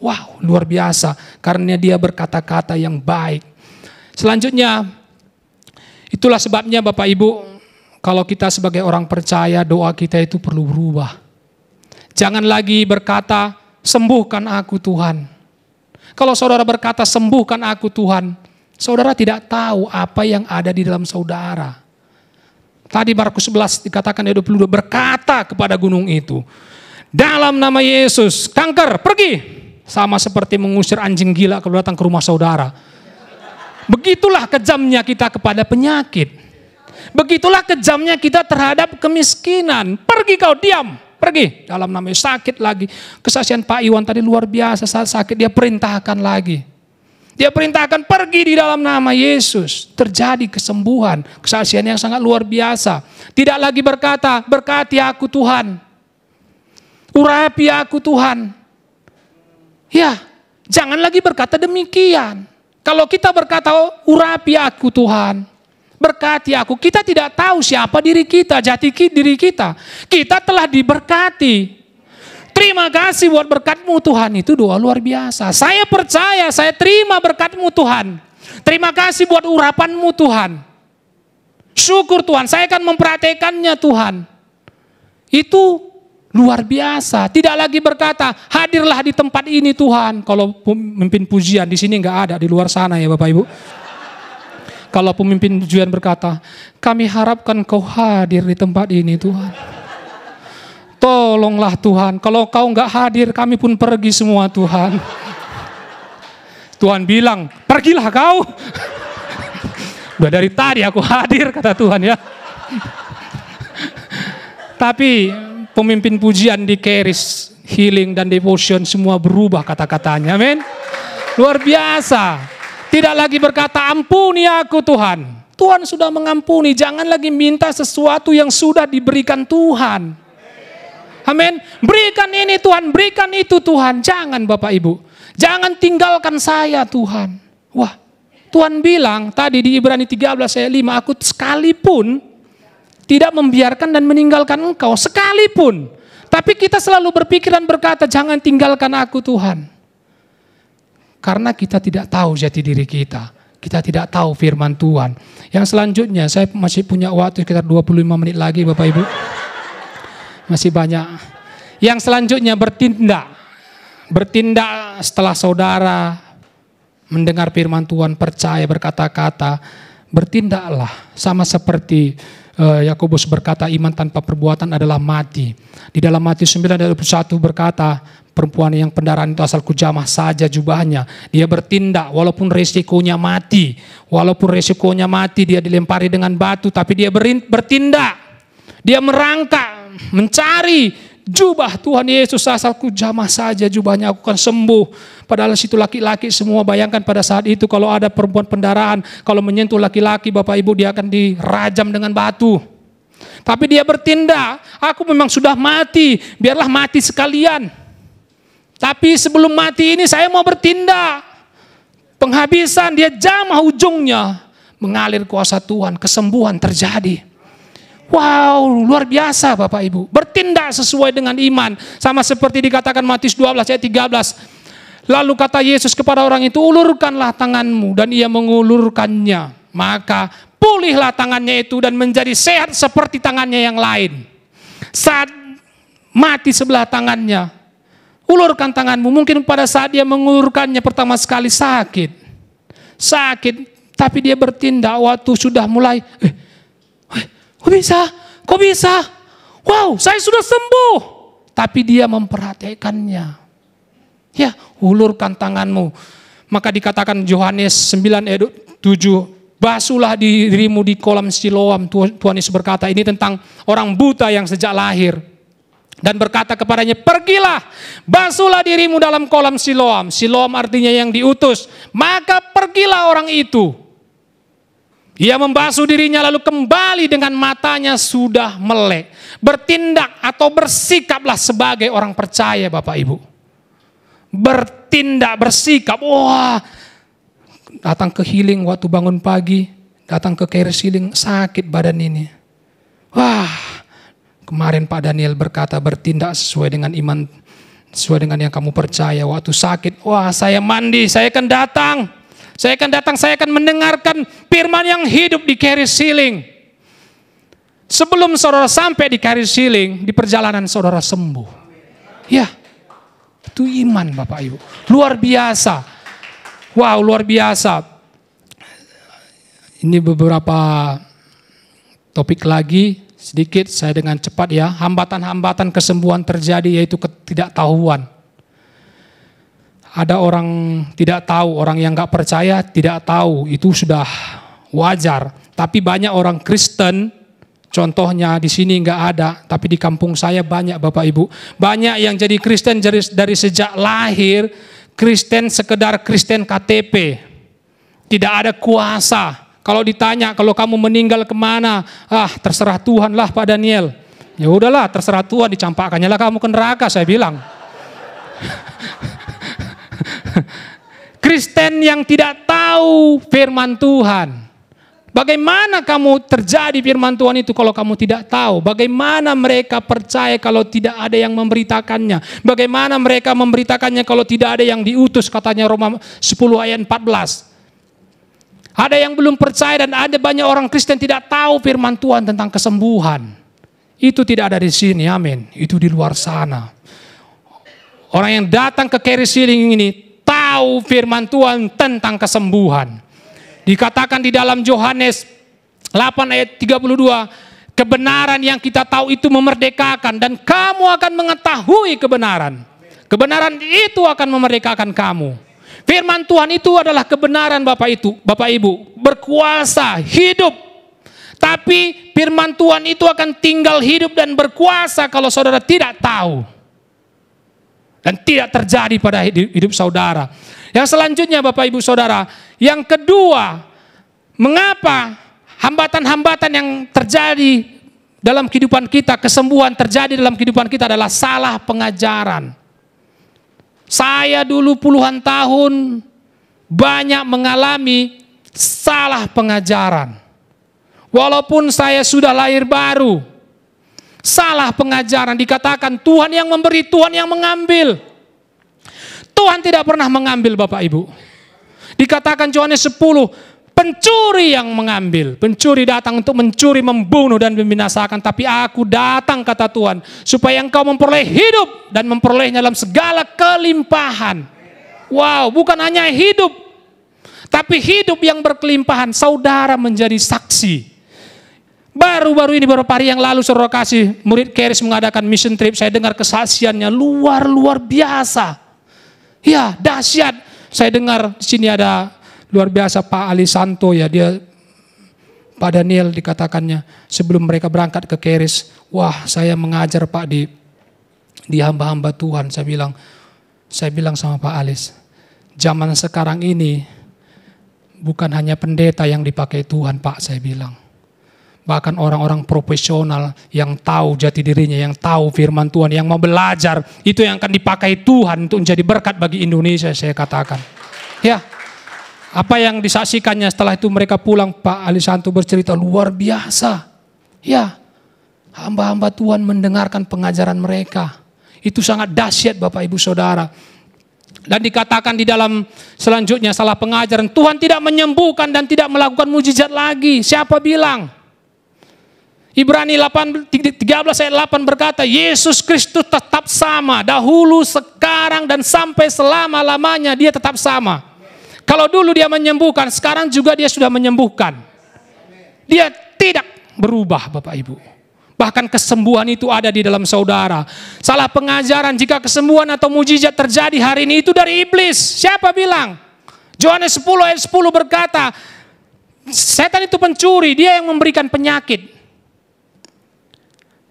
Wow, luar biasa. Karena dia berkata-kata yang baik. Selanjutnya, itulah sebabnya Bapak Ibu, kalau kita sebagai orang percaya, doa kita itu perlu berubah. Jangan lagi berkata, sembuhkan aku Tuhan. Kalau saudara berkata, sembuhkan aku Tuhan, saudara tidak tahu apa yang ada di dalam saudara. Tadi Markus 11 dikatakan ayat 22, berkata kepada gunung itu, dalam nama Yesus, kanker, pergi. Sama seperti mengusir anjing gila kalau datang ke rumah saudara. Begitulah kejamnya kita kepada penyakit. Begitulah kejamnya kita terhadap kemiskinan. Pergi kau, diam, pergi. Dalam nama Yesus, sakit lagi. Kesaksian Pak Iwan tadi luar biasa, saat sakit dia perintahkan lagi. Dia perintahkan pergi di dalam nama Yesus. Terjadi kesembuhan. Kesaksian yang sangat luar biasa. Tidak lagi berkata, berkati aku Tuhan. Urapi aku Tuhan. Ya, jangan lagi berkata demikian. Kalau kita berkata, urapi aku Tuhan, berkati aku, kita tidak tahu siapa diri kita, jati diri kita. Kita telah diberkati. Terima kasih buat berkat-Mu Tuhan, itu doa luar biasa. Saya percaya, saya terima berkat-Mu Tuhan. Terima kasih buat urapan-Mu Tuhan. Syukur Tuhan, saya akan memperhatikannya Tuhan. Itu luar biasa. Tidak lagi berkata, hadirlah di tempat ini Tuhan. Kalau pemimpin pujian di sini enggak ada, di luar sana ya Bapak Ibu. Kalau pemimpin pujian berkata, kami harapkan kau hadir di tempat ini Tuhan. Tolonglah Tuhan, kalau kau enggak hadir kami pun pergi semua Tuhan. Tuhan bilang, pergilah kau. Udah dari tadi aku hadir kata Tuhan ya. Tapi pemimpin pujian di Charis Healing dan Devotion semua berubah kata-katanya, amin. Luar biasa. Tidak lagi berkata ampuni aku Tuhan. Tuhan sudah mengampuni, jangan lagi minta sesuatu yang sudah diberikan Tuhan. Amin. Berikan ini Tuhan, berikan itu Tuhan. Jangan Bapak Ibu. Jangan tinggalkan saya Tuhan. Wah, Tuhan bilang tadi di Ibrani 13 ayat 5, aku sekalipun tidak membiarkan dan meninggalkan engkau. Sekalipun. Tapi kita selalu berpikiran berkata, jangan tinggalkan aku Tuhan. Karena kita tidak tahu jati diri kita. kita tidak tahu firman Tuhan. Yang selanjutnya, saya masih punya waktu sekitar 25 menit lagi Bapak Ibu. Masih banyak. Yang selanjutnya bertindak. Bertindak setelah saudara mendengar firman Tuhan, percaya, berkata-kata, bertindaklah. Sama seperti Yakobus berkata, iman tanpa perbuatan adalah mati. Di dalam Matius 9:21 berkata, perempuan yang pendaraan itu asal kujamah saja jubahnya. Dia bertindak walaupun resikonya mati. Walaupun resikonya mati, dia dilempari dengan batu, tapi dia bertindak. Dia merangkak, mencari jubah Tuhan Yesus, asal kujamah saja jubahnya aku akan sembuh. Padahal situ laki-laki semua. Bayangkan pada saat itu kalau ada perempuan pendaraan, kalau menyentuh laki-laki Bapak Ibu, dia akan dirajam dengan batu. Tapi dia bertindak, aku memang sudah mati, biarlah mati sekalian. Tapi sebelum mati ini saya mau bertindak. Penghabisan, dia jamah ujungnya. Mengalir kuasa Tuhan, kesembuhan terjadi. Wow, luar biasa Bapak Ibu. Bertindak sesuai dengan iman. Sama seperti dikatakan Matius 12 ayat 13. Lalu kata Yesus kepada orang itu, ulurkanlah tanganmu. Dan ia mengulurkannya. Maka pulihlah tangannya itu dan menjadi sehat seperti tangannya yang lain. Saat mati sebelah tangannya, ulurkan tanganmu. Mungkin pada saat dia mengulurkannya pertama sekali sakit. Tapi dia bertindak waktu sudah mulai, kok bisa? Wow, saya sudah sembuh. Tapi dia memperhatikannya. Ya, ulurkan tanganmu. Maka dikatakan Yohanes 9 ayat 7, basuhlah dirimu di kolam Siloam. Tuhan Yesus berkata, ini tentang orang buta yang sejak lahir. Dan berkata kepadanya, pergilah, basuhlah dirimu dalam kolam Siloam. Siloam artinya yang diutus. Maka pergilah orang itu. Ia membasuh dirinya lalu kembali dengan matanya sudah melek. Bertindak atau bersikaplah sebagai orang percaya Bapak Ibu. Bertindak, bersikap. Wah, datang ke healing waktu bangun pagi. Datang ke care healing, sakit badan ini. Wah. Kemarin Pak Daniel berkata bertindak sesuai dengan iman, sesuai dengan yang kamu percaya. Waktu sakit, wah saya mandi, saya akan datang. Saya akan mendengarkan firman yang hidup di Caris Healing. Sebelum saudara sampai di Caris Healing, di perjalanan saudara sembuh. Ya, itu iman Bapak Ibu. Luar biasa. Wow, luar biasa. Ini beberapa topik lagi. Sedikit saya dengan cepat ya. Hambatan-hambatan kesembuhan terjadi yaitu ketidaktahuan. Ada orang tidak tahu, orang yang gak percaya tidak tahu. Itu sudah wajar. Tapi banyak orang Kristen, contohnya di sini gak ada, tapi di kampung saya banyak Bapak Ibu. Banyak yang jadi Kristen dari sejak lahir, Kristen sekedar Kristen KTP. Tidak ada kuasa. Kalau ditanya, kalau kamu meninggal kemana? Terserah Tuhan lah Pak Daniel. Ya udahlah, terserah Tuhan, dicampakkannya lah kamu ke neraka, saya bilang. Kristen yang tidak tahu firman Tuhan. Bagaimana kamu terjadi firman Tuhan itu kalau kamu tidak tahu? Bagaimana mereka percaya kalau tidak ada yang memberitakannya? Bagaimana mereka memberitakannya kalau tidak ada yang diutus? Katanya Roma 10 ayat 14. Ada yang belum percaya dan ada banyak orang Kristen tidak tahu firman Tuhan tentang kesembuhan. Itu tidak ada di sini, amin. Itu di luar sana. Orang yang datang ke Caris Healing ini tahu firman Tuhan tentang kesembuhan. Dikatakan di dalam Yohanes 8 ayat 32, kebenaran yang kita tahu itu memerdekakan dan kamu akan mengetahui kebenaran. Kebenaran itu akan memerdekakan kamu. Firman Tuhan itu adalah kebenaran Bapak Ibu, berkuasa, hidup. Tapi firman Tuhan itu akan tinggal hidup dan berkuasa kalau saudara tidak tahu. Dan tidak terjadi pada hidup saudara. Yang selanjutnya Bapak Ibu Saudara, yang kedua, mengapa hambatan-hambatan yang terjadi dalam kehidupan kita, kesembuhan terjadi dalam kehidupan kita adalah salah pengajaran. Saya dulu puluhan tahun banyak mengalami salah pengajaran. Walaupun saya sudah lahir baru, salah pengajaran. Dikatakan Tuhan yang memberi, Tuhan yang mengambil. Tuhan tidak pernah mengambil Bapak Ibu. Dikatakan Yohanes 10, pencuri yang mengambil. Pencuri datang untuk mencuri, membunuh dan membinasakan. Tapi aku datang, kata Tuhan, supaya engkau memperoleh hidup dan memperolehnya dalam segala kelimpahan. Wow, bukan hanya hidup, tapi hidup yang berkelimpahan. Saudara menjadi saksi. Baru-baru ini, beberapa hari yang lalu, saudara kasih, murid Keris mengadakan mission trip. Saya dengar kesaksiannya luar biasa. Ya, dahsyat. Saya dengar di sini ada luar biasa Pak Ali Santo, ya, dia Pak Daniel dikatakannya sebelum mereka berangkat ke Keris. Wah, saya mengajar Pak di hamba-hamba Tuhan. Saya bilang sama Pak Alis, zaman sekarang ini bukan hanya pendeta yang dipakai Tuhan, Pak, saya bilang. Bahkan orang-orang profesional yang tahu jati dirinya, yang tahu firman Tuhan, yang mau belajar, itu yang akan dipakai Tuhan untuk menjadi berkat bagi Indonesia, saya katakan. Ya, apa yang disaksikannya setelah itu mereka pulang, Pak Ali Santo bercerita luar biasa. Ya, hamba-hamba Tuhan mendengarkan pengajaran mereka. Itu sangat dahsyat Bapak Ibu Saudara. Dan dikatakan di dalam selanjutnya salah pengajaran, Tuhan tidak menyembuhkan dan tidak melakukan mujizat lagi. Siapa bilang? Ibrani 13 ayat 8 berkata, Yesus Kristus tetap sama, dahulu, sekarang, dan sampai selama-lamanya dia tetap sama. Kalau dulu dia menyembuhkan, sekarang juga dia sudah menyembuhkan. Dia tidak berubah Bapak Ibu. Bahkan kesembuhan itu ada di dalam saudara. Salah pengajaran jika kesembuhan atau mujizat terjadi hari ini itu dari iblis. Siapa bilang? Yohanes 10 ayat 10 berkata, setan itu pencuri, dia yang memberikan penyakit.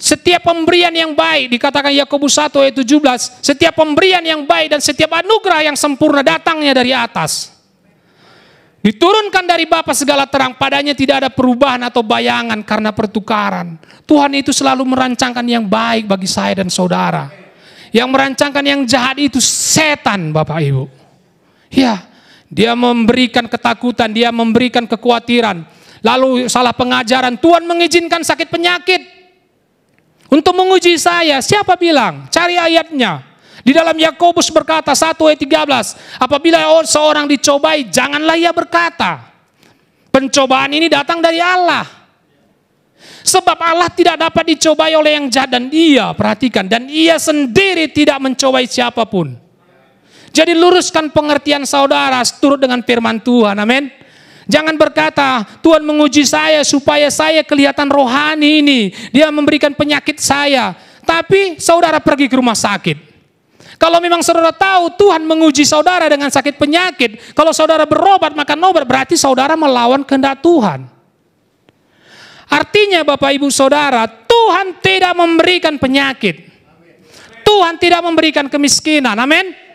Setiap pemberian yang baik, dikatakan Yakobus 1 ayat 17, setiap pemberian yang baik dan setiap anugerah yang sempurna datangnya dari atas. Diturunkan dari Bapa segala terang, padanya tidak ada perubahan atau bayangan karena pertukaran. Tuhan itu selalu merancangkan yang baik bagi saya dan saudara. Yang merancangkan yang jahat itu setan Bapak Ibu. Ya, dia memberikan ketakutan, dia memberikan kekhawatiran. Lalu salah pengajaran, Tuhan mengizinkan sakit penyakit untuk menguji saya. Siapa bilang? Cari ayatnya. Di dalam Yakobus berkata 1 ayat 13, apabila seorang dicobai, janganlah ia berkata, pencobaan ini datang dari Allah. Sebab Allah tidak dapat dicobai oleh yang jahat, dan ia sendiri tidak mencobai siapapun. Jadi luruskan pengertian saudara turut dengan firman Tuhan, amin. Jangan berkata, Tuhan menguji saya supaya saya kelihatan rohani ini. Dia memberikan penyakit saya. Tapi saudara pergi ke rumah sakit. Kalau memang saudara tahu Tuhan menguji saudara dengan sakit penyakit. Kalau saudara berobat, makan obat, berarti saudara melawan kehendak Tuhan. Artinya Bapak Ibu Saudara, Tuhan tidak memberikan penyakit. Tuhan tidak memberikan kemiskinan. Amin.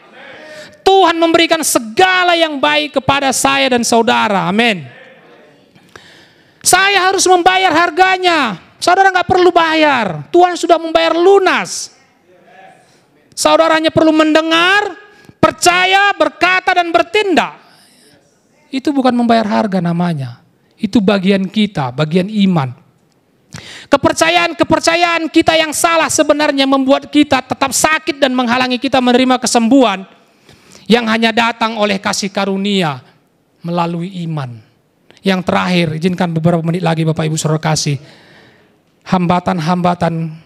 Tuhan memberikan segala yang baik kepada saya dan saudara. Amin. Saya harus membayar harganya. Saudara nggak perlu bayar. Tuhan sudah membayar lunas. Saudaranya perlu mendengar, percaya, berkata, dan bertindak. Itu bukan membayar harga namanya. Itu bagian kita, bagian iman. Kepercayaan kita yang salah sebenarnya membuat kita tetap sakit dan menghalangi kita menerima kesembuhan yang hanya datang oleh kasih karunia melalui iman. Yang terakhir, izinkan beberapa menit lagi Bapak Ibu Saudara kasih. Hambatan-hambatan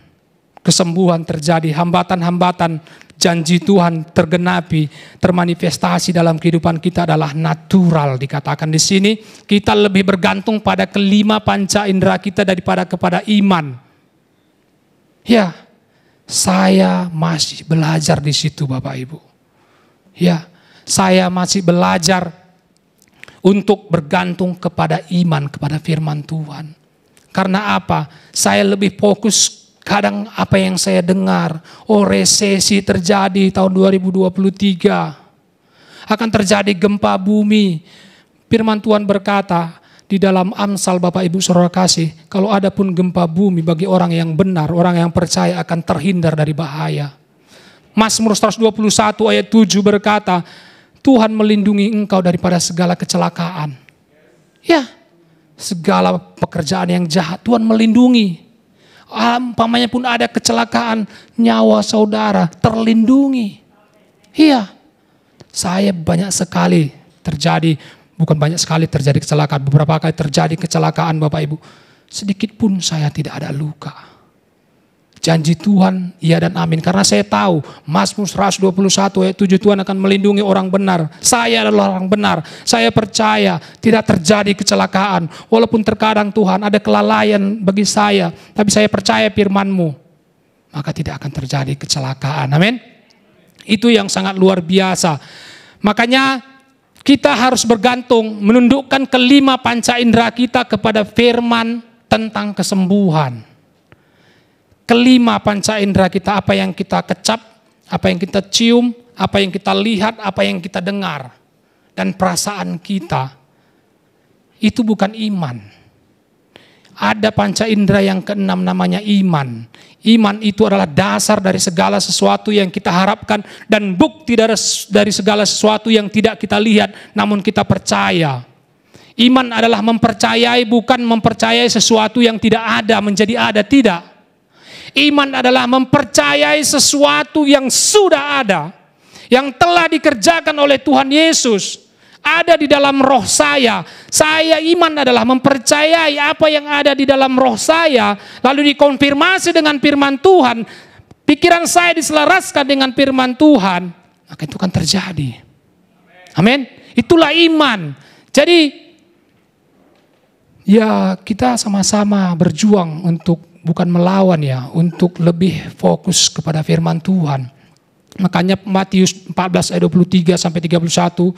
kesembuhan terjadi, hambatan-hambatan janji Tuhan tergenapi, termanifestasi dalam kehidupan kita adalah natural. Dikatakan di sini, kita lebih bergantung pada kelima panca indera kita daripada kepada iman. Ya, saya masih belajar di situ Bapak Ibu. Ya, saya masih belajar untuk bergantung kepada iman, kepada firman Tuhan. Karena apa? Saya lebih fokus kadang apa yang saya dengar. Oh, resesi terjadi tahun 2023. Akan terjadi gempa bumi. Firman Tuhan berkata di dalam Amsal Bapak Ibu Saudara kasih, kalau ada pun gempa bumi bagi orang yang benar, orang yang percaya akan terhindar dari bahaya. Mazmur 121 ayat 7 berkata, Tuhan melindungi engkau daripada segala kecelakaan. Ya, segala pekerjaan yang jahat Tuhan melindungi. Umpamanya pun ada kecelakaan, nyawa saudara terlindungi. Iya, saya banyak sekali terjadi, bukan banyak sekali terjadi kecelakaan, beberapa kali terjadi kecelakaan Bapak Ibu. Sedikit pun saya tidak ada luka. Janji Tuhan, iya dan amin. Karena saya tahu, Mazmur 121 ayat 7, Tuhan akan melindungi orang benar. Saya adalah orang benar. Saya percaya tidak terjadi kecelakaan. Walaupun terkadang Tuhan ada kelalaian bagi saya, tapi saya percaya firman-Mu, maka tidak akan terjadi kecelakaan. Amin. Itu yang sangat luar biasa. Makanya kita harus bergantung, menundukkan kelima panca indera kita kepada firman tentang kesembuhan. Kelima panca indera kita, apa yang kita kecap, apa yang kita cium, apa yang kita lihat, apa yang kita dengar. Dan perasaan kita, itu bukan iman. Ada panca indera yang keenam namanya iman. Iman itu adalah dasar dari segala sesuatu yang kita harapkan dan bukti dari segala sesuatu yang tidak kita lihat namun kita percaya. Iman adalah mempercayai, bukan mempercayai sesuatu yang tidak ada menjadi ada, tidak. Iman adalah mempercayai sesuatu yang sudah ada, yang telah dikerjakan oleh Tuhan Yesus, ada di dalam roh saya. Saya iman adalah mempercayai apa yang ada di dalam roh saya, lalu dikonfirmasi dengan firman Tuhan. Pikiran saya diselaraskan dengan firman Tuhan, maka itu kan terjadi. Amin. Itulah iman. Jadi ya kita sama-sama berjuang untuk bukan melawan ya, untuk lebih fokus kepada firman Tuhan. Makanya Matius 14 ayat 23 sampai 31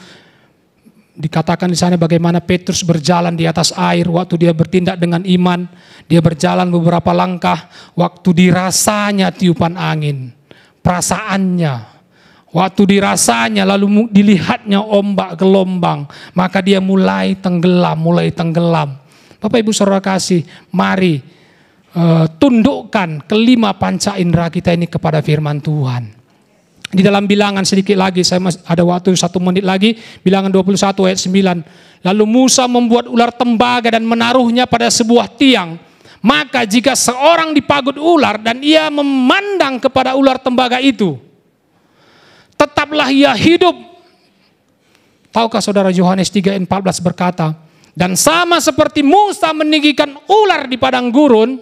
dikatakan di sana bagaimana Petrus berjalan di atas air waktu dia bertindak dengan iman. Dia berjalan beberapa langkah, waktu dirasanya tiupan angin, perasaannya. Waktu dirasanya lalu dilihatnya ombak gelombang, maka dia mulai tenggelam. Bapak Ibu Saudara kasih, mari tundukkan kelima panca indera kita ini kepada firman Tuhan. Di dalam Bilangan sedikit lagi, saya ada waktu 1 menit lagi, Bilangan 21 ayat 9. Lalu Musa membuat ular tembaga dan menaruhnya pada sebuah tiang. Maka jika seorang dipagut ular dan ia memandang kepada ular tembaga itu, tetaplah ia hidup. Tahukah saudara, Yohanes 3 ayat 14 berkata, dan sama seperti Musa meninggikan ular di padang gurun,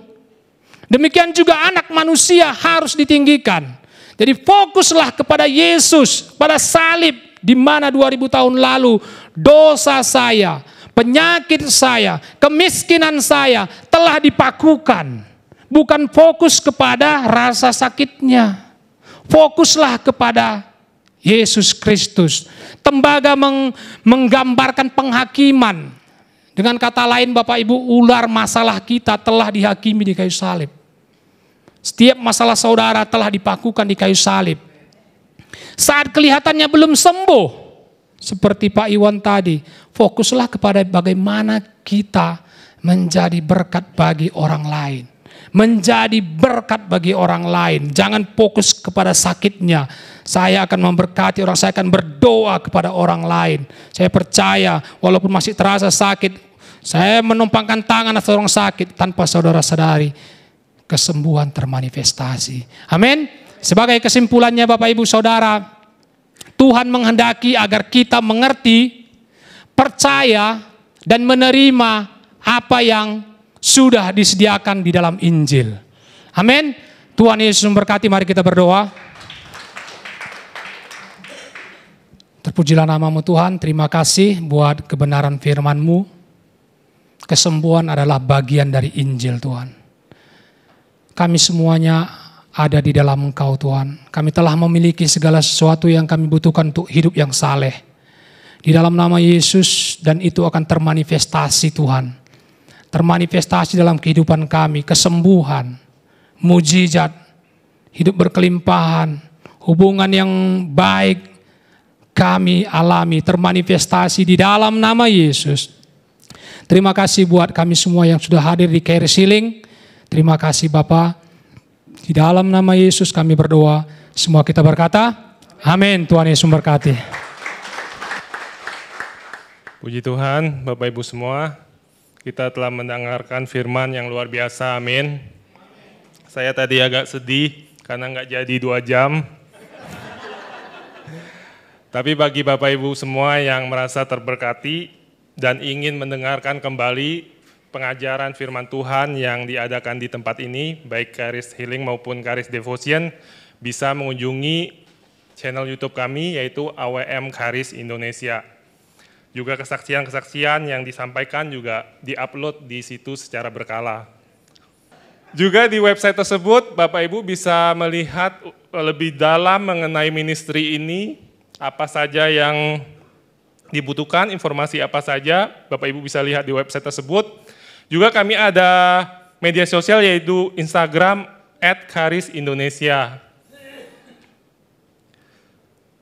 demikian juga anak manusia harus ditinggikan. Jadi fokuslah kepada Yesus, pada salib, di mana 2000 tahun lalu dosa saya, penyakit saya, kemiskinan saya telah dipakukan. Bukan fokus kepada rasa sakitnya. Fokuslah kepada Yesus Kristus. Tembaga menggambarkan penghakiman. Dengan kata lain Bapak Ibu, ular masalah kita telah dihakimi di kayu salib. Setiap masalah saudara telah dipakukan di kayu salib. Saat kelihatannya belum sembuh, seperti Pak Iwan tadi, fokuslah kepada bagaimana kita menjadi berkat bagi orang lain. Menjadi berkat bagi orang lain. Jangan fokus kepada sakitnya. Saya akan memberkati orang, saya akan berdoa kepada orang lain. Saya percaya walaupun masih terasa sakit, saya menumpangkan tangan atas orang sakit tanpa saudara sadari, kesembuhan termanifestasi. Amin. Sebagai kesimpulannya Bapak Ibu Saudara, Tuhan menghendaki agar kita mengerti, percaya, dan menerima apa yang sudah disediakan di dalam Injil. Amin. Tuhan Yesus memberkati, mari kita berdoa. Terpujilah namamu Tuhan, terima kasih buat kebenaran firman-Mu. Kesembuhan adalah bagian dari Injil Tuhan. Kami semuanya ada di dalam Engkau Tuhan. Kami telah memiliki segala sesuatu yang kami butuhkan untuk hidup yang saleh. Di dalam nama Yesus, dan itu akan termanifestasi Tuhan. Termanifestasi dalam kehidupan kami, kesembuhan, mujizat, hidup berkelimpahan, hubungan yang baik kami alami, termanifestasi di dalam nama Yesus. Terima kasih buat kami semua yang sudah hadir di Care Healing. Terima kasih Bapa. Di dalam nama Yesus kami berdoa. Semua kita berkata, amin. Tuhan Yesus memberkati. Puji Tuhan, Bapak Ibu semua. Kita telah mendengarkan firman yang luar biasa, amin. Saya tadi agak sedih karena nggak jadi 2 jam. Tapi bagi Bapak Ibu semua yang merasa terberkati dan ingin mendengarkan kembali pengajaran firman Tuhan yang diadakan di tempat ini, baik Charis Healing maupun Charis Devotion, bisa mengunjungi channel YouTube kami yaitu AWM Charis Indonesia. Juga kesaksian-kesaksian yang disampaikan juga diupload di situ secara berkala. Juga di website tersebut Bapak Ibu bisa melihat lebih dalam mengenai ministry ini, apa saja yang dibutuhkan, informasi apa saja, Bapak Ibu bisa lihat di website tersebut. Juga kami ada media sosial yaitu Instagram @charisindonesia.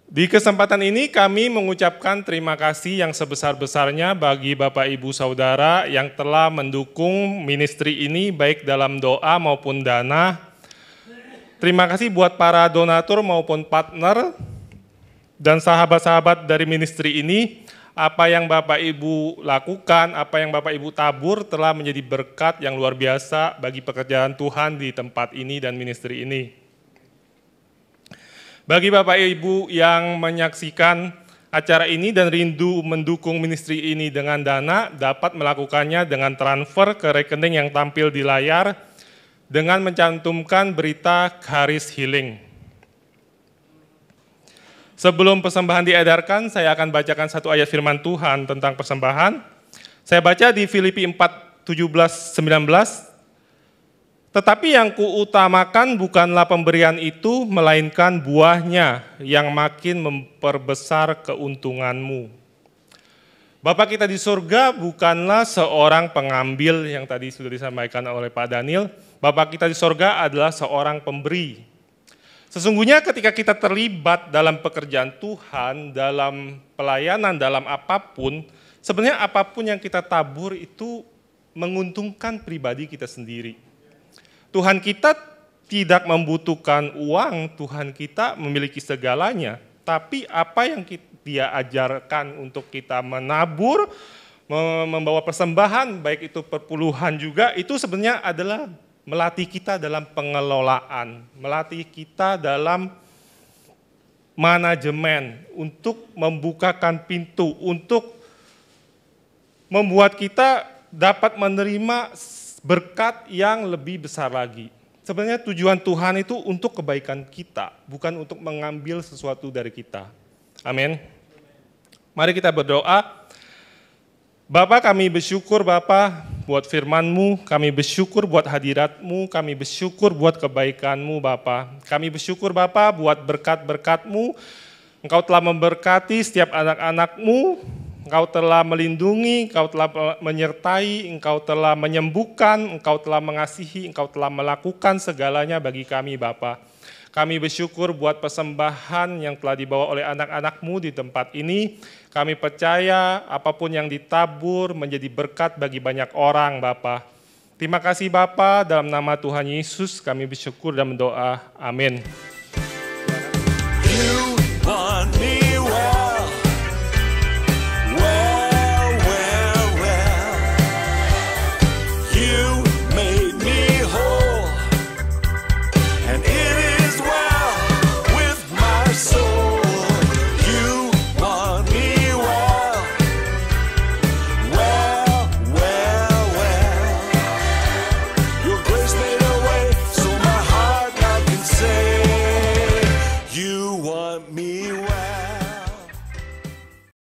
Di kesempatan ini kami mengucapkan terima kasih yang sebesar-besarnya bagi Bapak Ibu Saudara yang telah mendukung ministry ini baik dalam doa maupun dana. Terima kasih buat para donatur maupun partner dan sahabat-sahabat dari ministry ini. Apa yang Bapak Ibu lakukan, apa yang Bapak Ibu tabur telah menjadi berkat yang luar biasa bagi pekerjaan Tuhan di tempat ini dan ministry ini. Bagi Bapak Ibu yang menyaksikan acara ini dan rindu mendukung ministry ini dengan dana, dapat melakukannya dengan transfer ke rekening yang tampil di layar dengan mencantumkan berita Charis Healing. Sebelum persembahan diedarkan, saya akan bacakan satu ayat firman Tuhan tentang persembahan. Saya baca di Filipi 4:17-19. Tetapi yang kuutamakan bukanlah pemberian itu, melainkan buahnya yang makin memperbesar keuntunganmu. Bapak kita di surga bukanlah seorang pengambil yang tadi sudah disampaikan oleh Pak Daniel. Bapak kita di surga adalah seorang pemberi. Sesungguhnya ketika kita terlibat dalam pekerjaan Tuhan, dalam pelayanan, dalam apapun, sebenarnya apapun yang kita tabur itu menguntungkan pribadi kita sendiri. Tuhan kita tidak membutuhkan uang, Tuhan kita memiliki segalanya, tapi apa yang Dia ajarkan untuk kita menabur, membawa persembahan, baik itu perpuluhan juga, itu sebenarnya adalah melatih kita dalam pengelolaan, melatih kita dalam manajemen, untuk membukakan pintu, untuk membuat kita dapat menerima berkat yang lebih besar lagi. Sebenarnya tujuan Tuhan itu untuk kebaikan kita, bukan untuk mengambil sesuatu dari kita. Amin. Mari kita berdoa. Bapa, kami bersyukur Bapa buat firman-Mu, kami bersyukur buat hadirat-Mu, kami bersyukur buat kebaikan-Mu Bapa. Kami bersyukur Bapa buat berkat-berkat-Mu. Engkau telah memberkati setiap anak-anak-Mu, Engkau telah melindungi, Engkau telah menyertai, Engkau telah menyembuhkan, Engkau telah mengasihi, Engkau telah melakukan segalanya bagi kami Bapa. Kami bersyukur buat persembahan yang telah dibawa oleh anak-anak-Mu di tempat ini. Kami percaya apapun yang ditabur menjadi berkat bagi banyak orang Bapa. Terima kasih Bapa, dalam nama Tuhan Yesus kami bersyukur dan berdoa. Amin. You want me.